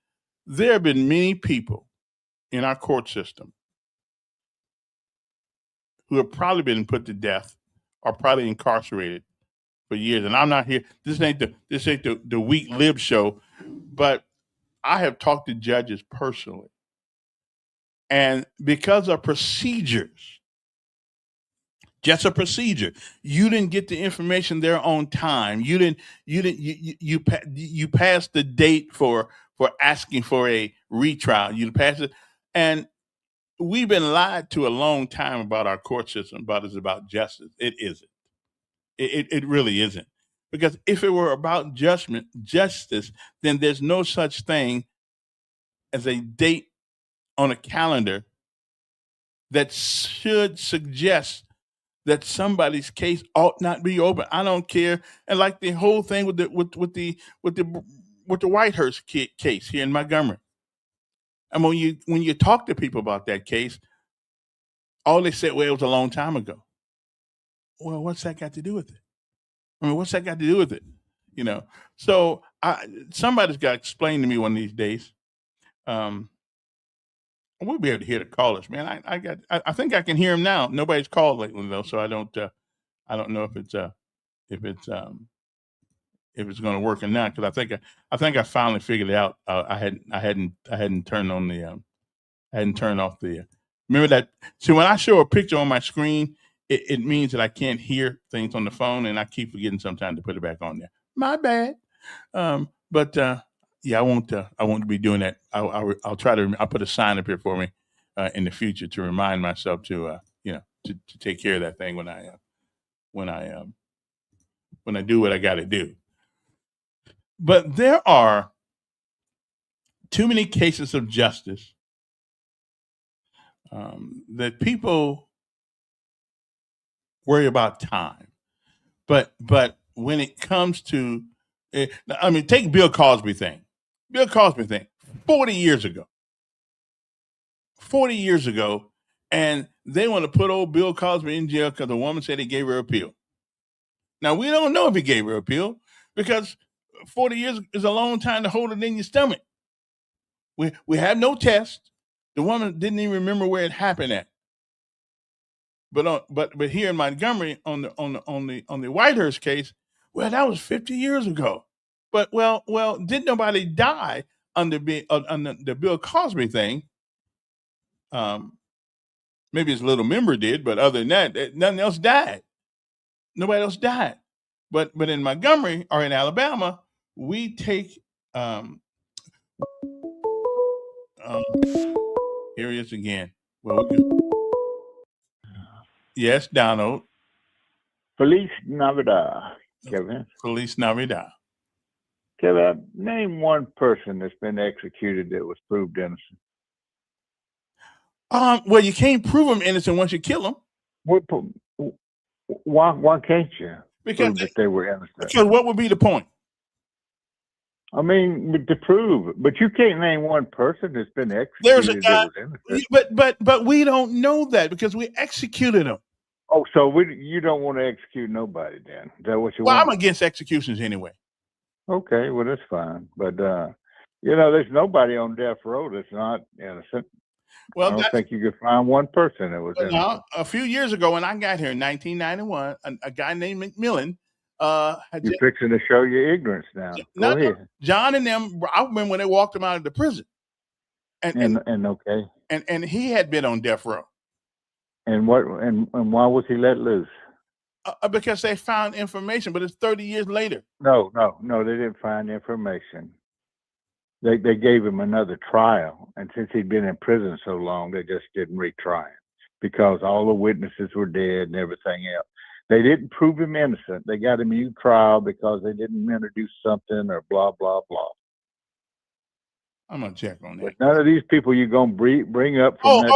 there have been many people in our court system who have probably been put to death or probably incarcerated for years. And I'm not here. This ain't the weak lib show, but I have talked to judges personally, and because of procedures, just a procedure, you didn't get the information there on time. You passed the date for asking for a retrial. You passed it, and we've been lied to a long time about our court system, but it's about justice. It isn't. It really isn't. Because if it were about justice, then there's no such thing as a date on a calendar that should suggest that somebody's case ought not be open. I don't care. And like the whole thing with the Whitehurst case here in Montgomery. And when you talk to people about that case, all they said, well, it was a long time ago. Well, what's that got to do with it? I mean, what's that got to do with it? You know, so somebody's got to explain to me one of these days. We'll be able to hear the callers, man. I think I can hear them now. Nobody's called lately though, so I don't know if it's going to work or not, because I think I finally figured it out. I hadn't turned on the hadn't turned off the. Remember that? See, when I show a picture on my screen, it means that I can't hear things on the phone, and I keep forgetting sometimes to put it back on there. My bad. But yeah, I won't be doing that. I'll try to. I'll put a sign up here for me in the future to remind myself to to take care of that thing when I do what I got to do. But there are too many cases of justice that people worry about time, but when it comes to I mean, take Bill Cosby thing. Bill Cosby thing. 40 years ago. 40 years ago, and they want to put old Bill Cosby in jail because the woman said he gave her a pill. Now, we don't know if he gave her a pill because 40 years is a long time to hold it in your stomach. We have no test. The woman didn't even remember where it happened at. But here in Montgomery on the Whitehurst case, well, that was 50 years ago. But well, didn't nobody die under the Bill Cosby thing? Maybe his little member did, but other than that, nothing else died. Nobody else died. But in Montgomery or in Alabama, we take here he is again. Well, yes, Donald. Feliz Navidad, Kevin. Feliz Navidad. Kevin, name one person that's been executed that was proved innocent. Well, you can't prove them innocent once you kill them. Why can't you? Because prove that they were innocent. Because what would be the point? I mean, to prove it, but you can't name one person that's been executed. There's a guy, that was innocent. but we don't know that because we executed him. Oh, so you don't want to execute nobody then? Is that what you want? Well, I'm against executions anyway. Okay, well that's fine, but there's nobody on death row that's not innocent. Well, I don't think you could find one person that was innocent. Now, a few years ago when I got here in 1991, a guy named McMillan. You're fixing to show your ignorance now. Go ahead. John and them, I remember when they walked him out of the prison. And he had been on death row. And why was he let loose? Because they found information, but it's 30 years later. No, they didn't find information. They gave him another trial, and since he'd been in prison so long, they just didn't retry him because all the witnesses were dead and everything else. They didn't prove him innocent. They got him a new trial because they didn't introduce something or blah, blah, blah. I'm going to check on that. But none of these people you're going to bring up from wait.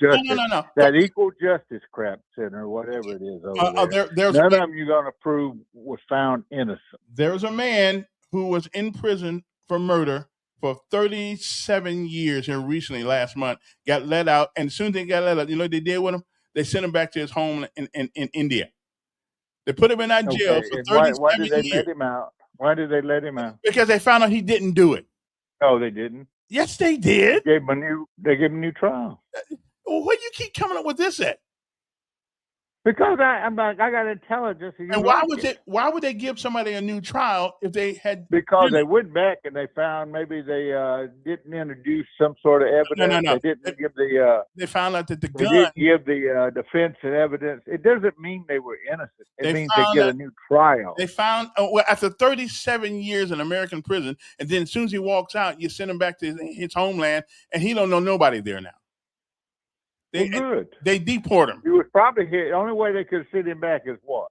No. That equal justice crap center, whatever it is over there. None of them you're going to prove was found innocent. There's a man who was in prison for murder for 37 years here recently, last month, got let out. And as soon as they got let out, you know what they did with him? They sent him back to his home in India. They put him in that jail for 37 years. Why did they let him out? Why did they let him out? Because they found out he didn't do it. No, they didn't. Yes, they did. They gave him a new trial. Well, where do you keep coming up with this at? Because I got intelligence. And why would they give somebody a new trial if they had? Because they went back and they found maybe they didn't introduce some sort of evidence. No. They didn't give the. They found out that the gun. They didn't give the defense and evidence. It doesn't mean they were innocent. It means they get a new trial. They found after 37 years in American prison, and then as soon as he walks out, you send him back to his homeland, and he don't know nobody there now. Good. They deport him. He was probably here. The only way they could send him back is what?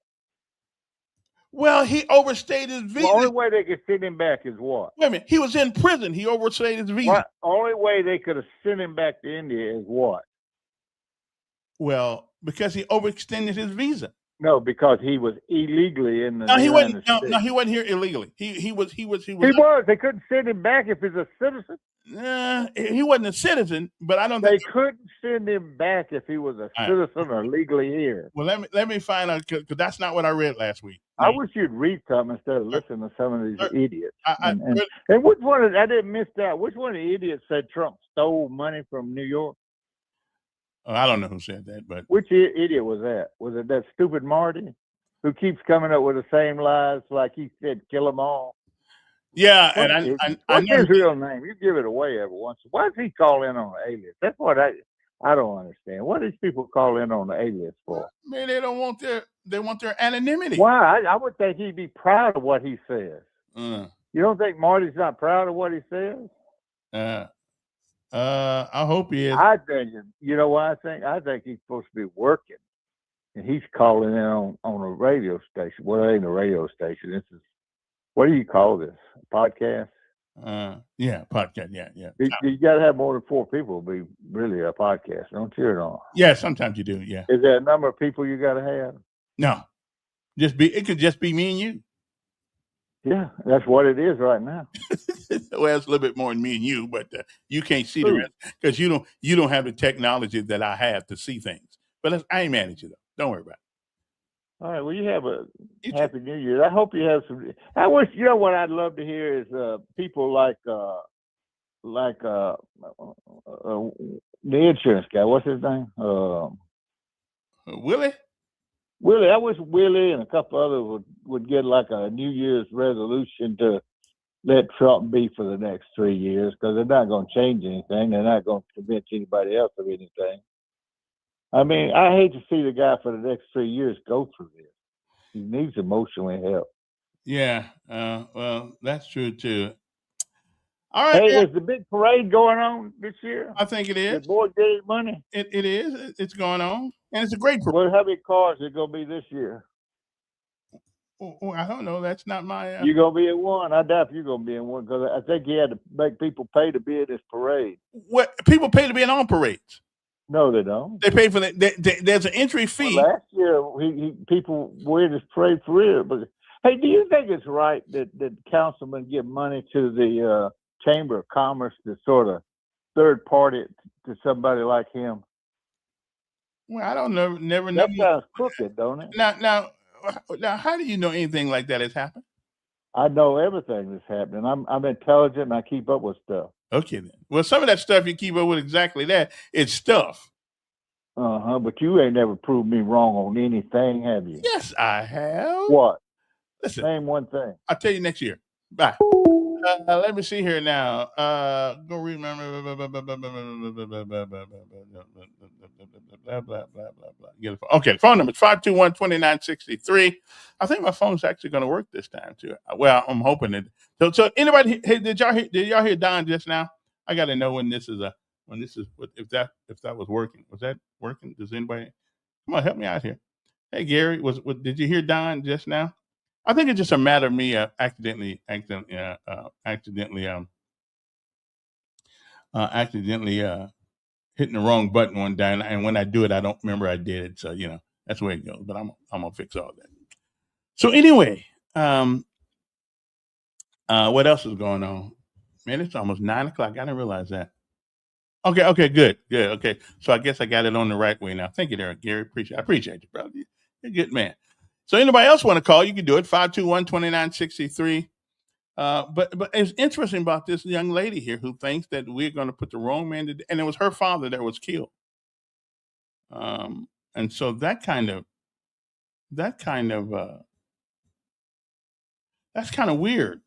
Well, he overstayed his visa. The only way they could send him back is what? Wait a minute. He was in prison. He overstayed his visa. The only way they could have sent him back to India is what? Well, because he overextended his visa. No, because he was illegally in the United States. No, he wasn't here illegally. He was. They couldn't send him back if he's a citizen. He wasn't a citizen, but I don't think they couldn't send him back if he was a citizen or legally here. Well, let me find out because that's not what I read last week. I wish you'd read something instead of listening to some of these idiots. And which one? I didn't miss that. Which one of the idiots said Trump stole money from New York? I don't know who said that, but which idiot was that? Was it that stupid Marty who keeps coming up with the same lies like he said, kill them all? Yeah, what's his real name? You give it away every once. Why does he call in on the alias? That's what I don't understand. What do these people call in on the alias for? Man, they want their anonymity. Why? I would think he'd be proud of what he says. You don't think Marty's not proud of what he says? I hope he is. I think, you know what I think? I think he's supposed to be working, and he's calling in on a radio station. Well, it ain't a radio station. This is, what do you call this? A podcast? Yeah, podcast. Yeah. You got to have more than 4 people to be really a podcast, don't you? Or not? Yeah, sometimes you do. Yeah. Is there a number of people you got to have? No, it could just be me and you. Yeah, that's what it is right now. Well, it's a little bit more than me and you, but you can't see the Ooh. rest because you don't have the technology that I have to see things. But I ain't mad at you though. Don't worry about All right. Well, you have a it. You too. happy New Year. I hope you have some. I wish, you know what I'd love to hear is people like the insurance guy. What's his name? Willie? Willie. I wish Willie and a couple others would get like a New Year's resolution to let Trump be for the next 3 years, because they're not going to change anything. They're not going to convince anybody else of anything. I mean, I hate to see the guy for the next 3 years go through this. He needs emotional help. Yeah. Well, that's true too. All right. Hey, Yeah, is the big parade going on this year? I think it is. Did boy get his money? It is. It's going on, and it's a great. Well, how many cars are going to be this year? Oh, I don't know. That's not my. You're going to be in one. I doubt if you're going to be in one, because I think he had to make people pay to be in this parade. What people pay to be in on parades? No, they don't. They pay for that. There's an entry fee. Well, last year, people were in this parade for real. But hey, do you think it's right that councilmen give money to the Chamber of Commerce, to sort of third party to somebody like him? Well, I don't know. Never know. That sounds crooked, don't it? Now, how do you know anything like that has happened? I know everything that's happening. I'm intelligent and I keep up with stuff. Okay, then. Well, some of that stuff you keep up with exactly that. It's stuff. But you ain't never proved me wrong on anything, have you? Yes, I have. What? Listen, Name one thing. I'll tell you next year. Bye. Let me see here now. Go remember. Okay, the phone number is 521-2963. I think my phone's actually going to work this time too. Well, I'm hoping it. So anybody, hey, did y'all hear Don just now? I got to know if that was working. Was that working? Does anybody come on, help me out here? Hey Gary, did you hear Don just now? I think it's just a matter of me accidentally hitting the wrong button one day, and when I do it, I don't remember I did it. So that's the way it goes. But I'm gonna fix all that. So anyway, what else is going on? Man, it's almost 9 o'clock. I didn't realize that. Okay, good. Okay, so I guess I got it on the right way now. Thank you, there, Gary. I appreciate you, brother. You're a good man. So anybody else want to call, you can do it, 521-2963. But it's interesting about this young lady here who thinks that we're going to put the wrong man to, and it was her father that was killed. And so that's kind of weird.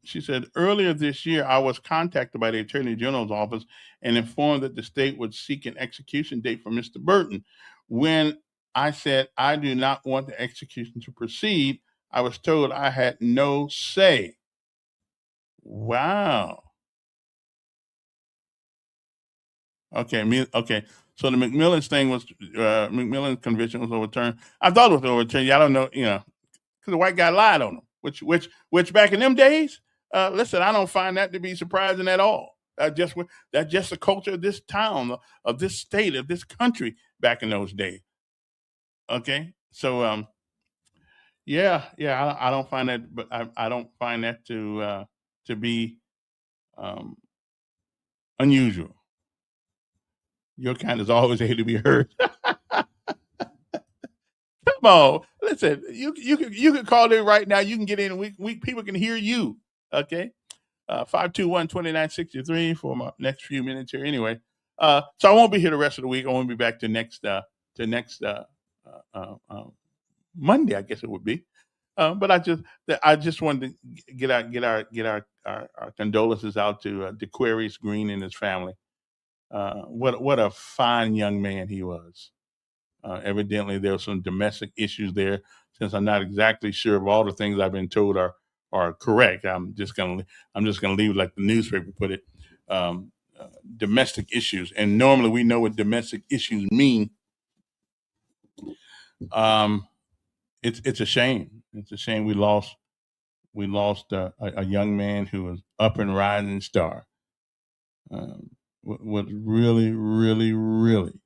She said, earlier this year, I was contacted by the Attorney General's office and informed that the state would seek an execution date for Mr. Burton. When I said I do not want the execution to proceed, I was told I had no say. Wow. Okay. So the McMillan's thing was McMillan's conviction was overturned. I thought it was overturned. I don't know, because the white guy lied on him. Which back in them days, listen, I don't find that to be surprising at all. That's just the culture of this town, of this state, of this country back in those days. Okay, so I don't find that, but I don't find that to be unusual. Your kind is always able to be heard. Come on, listen. You can call in right now. You can get in. We people can hear you. Okay, 521-2963 for my next few minutes here. Anyway, so I won't be here the rest of the week. I won't be back to next Monday, I guess it would be. But I just wanted to get our condolences out to DeQuarius Green and his family. What a fine young man he was. Evidently, there were some domestic issues there. Since I'm not exactly sure of all the things I've been told are correct, I'm just gonna leave it like the newspaper put it. Domestic issues, and normally we know what domestic issues mean. It's a shame. It's a shame we lost a young man who was up and rising star. Was really, really, really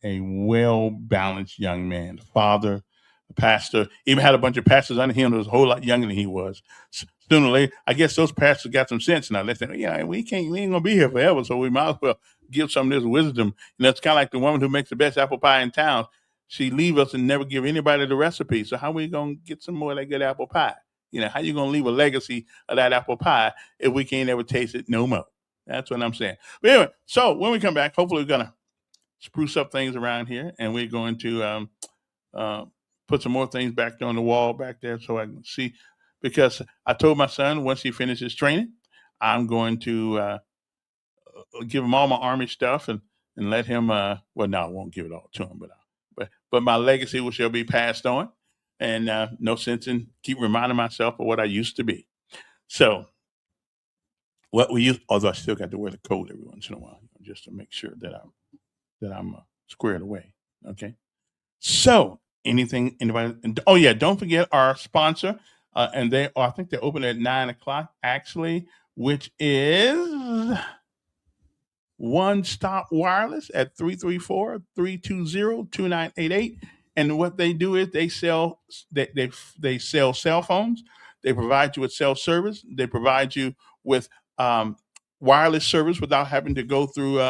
a well-balanced young man, father, a pastor, even had a bunch of pastors under him that was a whole lot younger than he was. Sooner or later, I guess those pastors got some sense now. They said, yeah, we ain't gonna be here forever, so we might as well give some of this wisdom. And that's kind of like the woman who makes the best apple pie in town. She leave us and never give anybody the recipe. So how we gonna get some more of that good apple pie? How you gonna leave a legacy of that apple pie if we can't ever taste it no more? That's what I'm saying. But anyway, so when we come back, hopefully we're gonna spruce up things around here, and we're going to put some more things back on the wall back there so I can see. Because I told my son once he finishes training, I'm going to give him all my Army stuff and let him. Well, no, I won't give it all to him, but my legacy shall be passed on, and no sense in keep reminding myself of what I used to be. So what we use, although I still got to wear the coat every once in a while, just to make sure that I'm squared away. Okay. So anybody? Oh yeah, don't forget our sponsor, and I think they open at 9:00 actually, which is One Stop Wireless at 334-320-2988. And what they do is they sell cell phones. They provide you with cell service. They provide you with wireless service without having to go through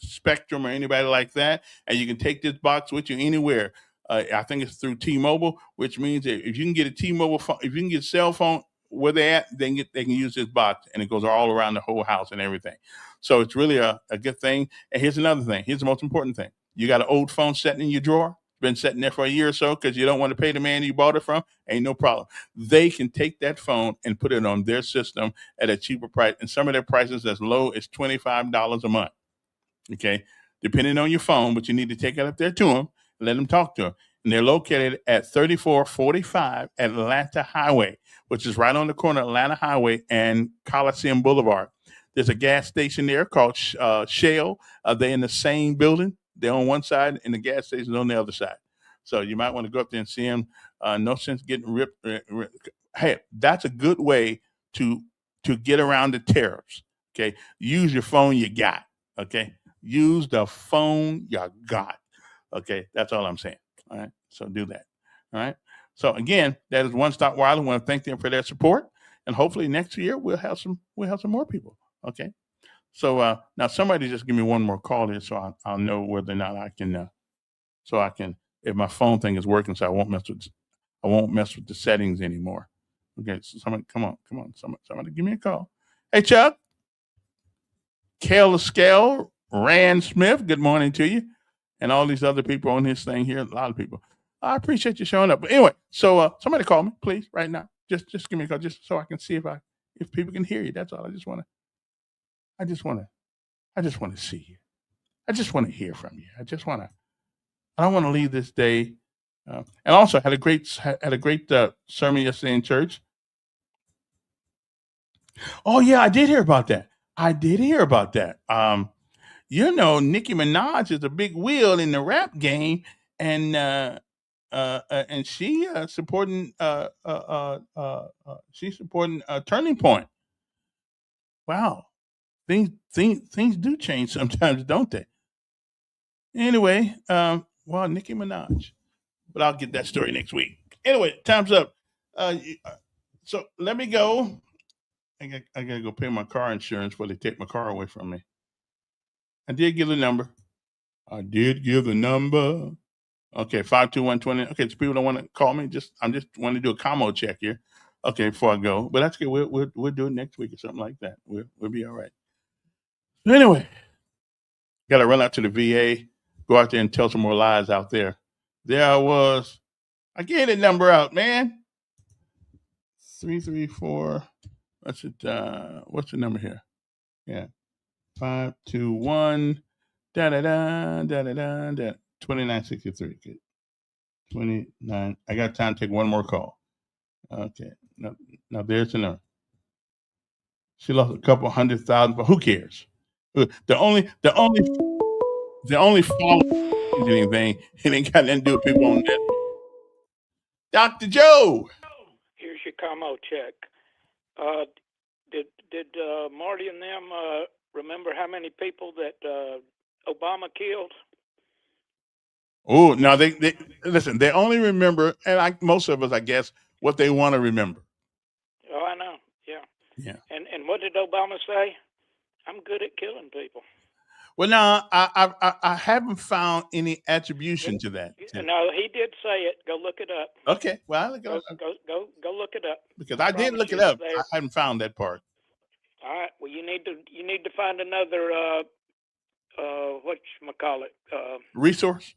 Spectrum or anybody like that. And you can take this box with you anywhere. I think it's through T-Mobile, which means that if you can get a T-Mobile phone, if you can get a cell phone where they at, they can use this box, and it goes all around the whole house and everything. So it's really a good thing. And here's another thing. Here's the most important thing. You got an old phone sitting in your drawer, been sitting there for a year or so because you don't want to pay the man you bought it from. Ain't no problem. They can take that phone and put it on their system at a cheaper price. And some of their prices as low as $25 a month. Okay. Depending on your phone, but you need to take it up there to them and let them talk to them. And they're located at 3445 Atlanta Highway, which is right on the corner of Atlanta Highway and Coliseum Boulevard. There's a gas station there called Shell. They're in the same building. They're on one side, and the gas station is on the other side. So you might want to go up there and see them. No sense getting ripped. Hey, that's a good way to get around the tariffs. Okay, use your phone you got. Okay, use the phone you got. Okay, that's all I'm saying. All right, so do that. All right. So again, that is One Stop Wireless. I want to thank them for their support, and hopefully next year we'll have some more people. Okay. So now somebody just give me one more call here, so I'll know whether or not I can. So I can, if my phone thing is working, so I won't mess with the settings anymore. Okay. So somebody, come on, somebody give me a call. Hey Chuck, Kayla Scale, Rand Smith. Good morning to you, and all these other people on this thing here. A lot of people. I appreciate you showing up. But anyway, so somebody call me, please, right now. Just give me a call, just so I can see if people can hear you. That's all. I just want to see you. I just want to hear from you. I don't want to leave this day. And also had a great sermon yesterday in church. Oh yeah, I did hear about that. Nicki Minaj is a big wheel in the rap game, and she supporting Turning Point. Wow, things do change sometimes, don't they? Anyway, Nicki Minaj, but I'll get that story next week. Anyway, time's up. So let me go. I gotta go pay my car insurance before they take my car away from me. I did give the number. Okay, 52120. Okay, so people don't want to call me. I'm just want to do a commo check here. Okay, before I go, but that's good. We'll do it next week or something like that. We'll be all right. So anyway, got to run out to the VA, go out there and tell some more lies out there. There I was. I gave that number out, man. 334. What's it? What's the number here? Yeah, 521 da da da da da da da 2963. Okay. 29. I got time to take one more call. Okay. Now there's the number. She lost a couple 100,000, but who cares? The only follow anything. It ain't got nothing to do with people on that. Dr. Joe. Here's your commo check. Did Marty and them remember how many people that Obama killed? Oh, no, they listen. They only remember, and most of us, I guess, what they want to remember. Oh, I know. Yeah. Yeah. And what did Obama say? I'm good at killing people. Well, now I haven't found any attribution to that. No, he did say it. Go look it up. Okay, well, Go look it up. because I did promise look you it up. it's there. I haven't found that part. All right. Well, you need to find another whatchamacallit, Resource.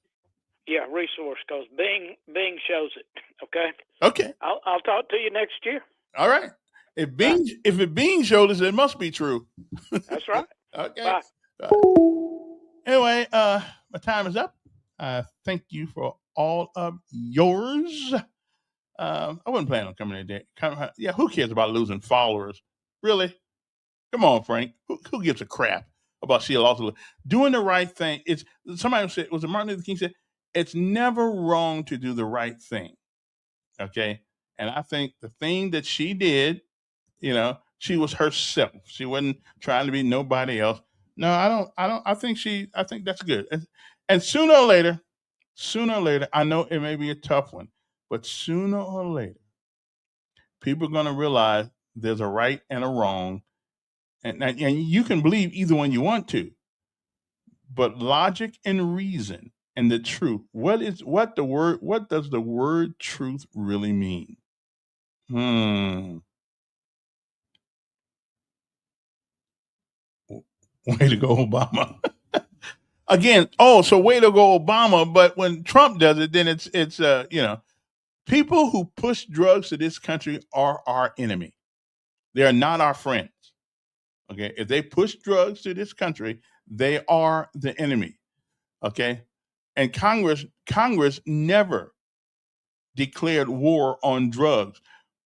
yeah, resource, because Bing shows it. Okay. Okay, I'll talk to you next year. all right. If Bing showed us, it must be true. That's right. Okay. Bye. Anyway, my time is up. Thank you for all of yours. I wasn't planning on coming today. Yeah, who cares about losing followers? Really? Come on, Frank. Who gives a crap about she lost? Doing the right thing. It's somebody said, was it Martin Luther King said, it's never wrong to do the right thing. Okay, and I think the thing that she did, she was herself. She wasn't trying to be nobody else. No, I don't. I think that's good. And sooner or later, I know it may be a tough one, but sooner or later, people are going to realize there's a right and a wrong, and you can believe either one you want to, but logic and reason and the truth. What does the word truth really mean? Way to go, Obama. Again, so way to go, Obama. But when Trump does it, then it's people who push drugs to this country are our enemy. They are not our friends. Okay, if they push drugs to this country, they are the enemy. Okay, and Congress never declared war on drugs,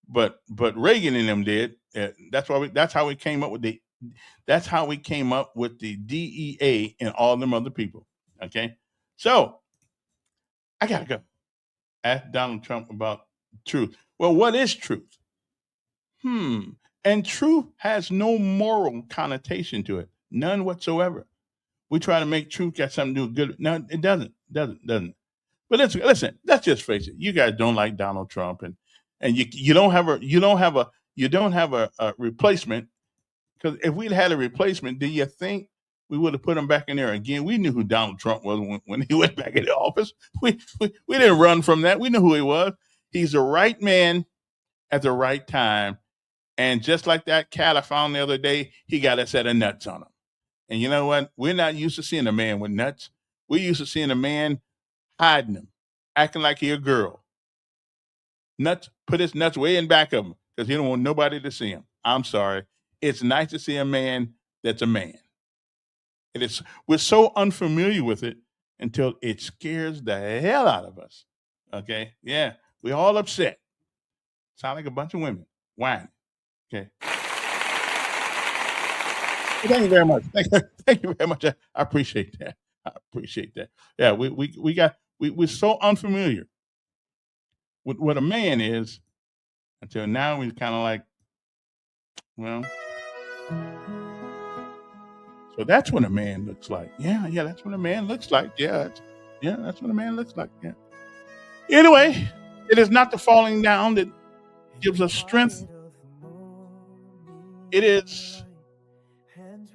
but Reagan and them did. That's how we came up with the DEA and all them other people. Okay, so I gotta go. Ask Donald Trump about truth. Well, what is truth? And truth has no moral connotation to it, none whatsoever. We try to make truth got something to do with good. No, it doesn't. But listen. Let's just face it. You guys don't like Donald Trump, and you don't have a replacement. Because if we'd had a replacement, do you think we would have put him back in there again? We knew who Donald Trump was when he went back into office. We didn't run from that. We knew who he was. He's the right man at the right time. And just like that cat I found the other day, he got a set of nuts on him. And you know what? We're not used to seeing a man with nuts. We're used to seeing a man hiding them, acting like he a girl. Nuts, put his nuts way in back of him because he don't want nobody to see him. I'm sorry. It's nice to see a man that's a man. We're so unfamiliar with it until it scares the hell out of us. Okay? Yeah. We're all upset. Sound like a bunch of women whining. Okay. Thank you very much. Thank you very much. I appreciate that. Yeah, we're so unfamiliar with what a man is until now we're kind of like, well, so that's what a man looks like. Yeah, that's what a man looks like. Yeah, that's what a man looks like. Yeah. Anyway, it is not the falling down that gives us strength. It is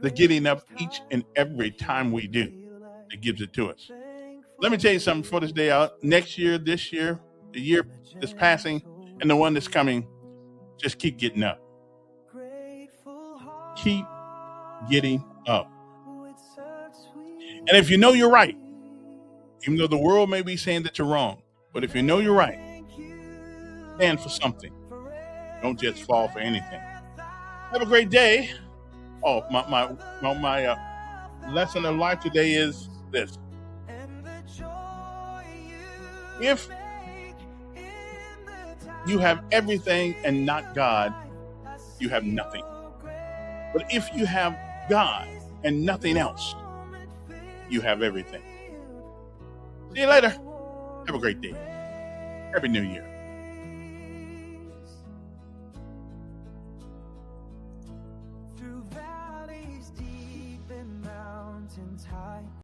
the getting up each and every time we do that gives it to us. Let me tell you something before this day out. Next year, this year, the year that's passing, and the one that's coming, just keep getting up. Keep getting up. And if you know you're right, even though the world may be saying that you're wrong, but if you know you're right, stand for something. Don't just fall for anything. Have a great day. Oh, my lesson of life today is this. If you have everything and not God, you have nothing. But if you have God and nothing else, you have everything. See you later. Have a great day. Happy New Year.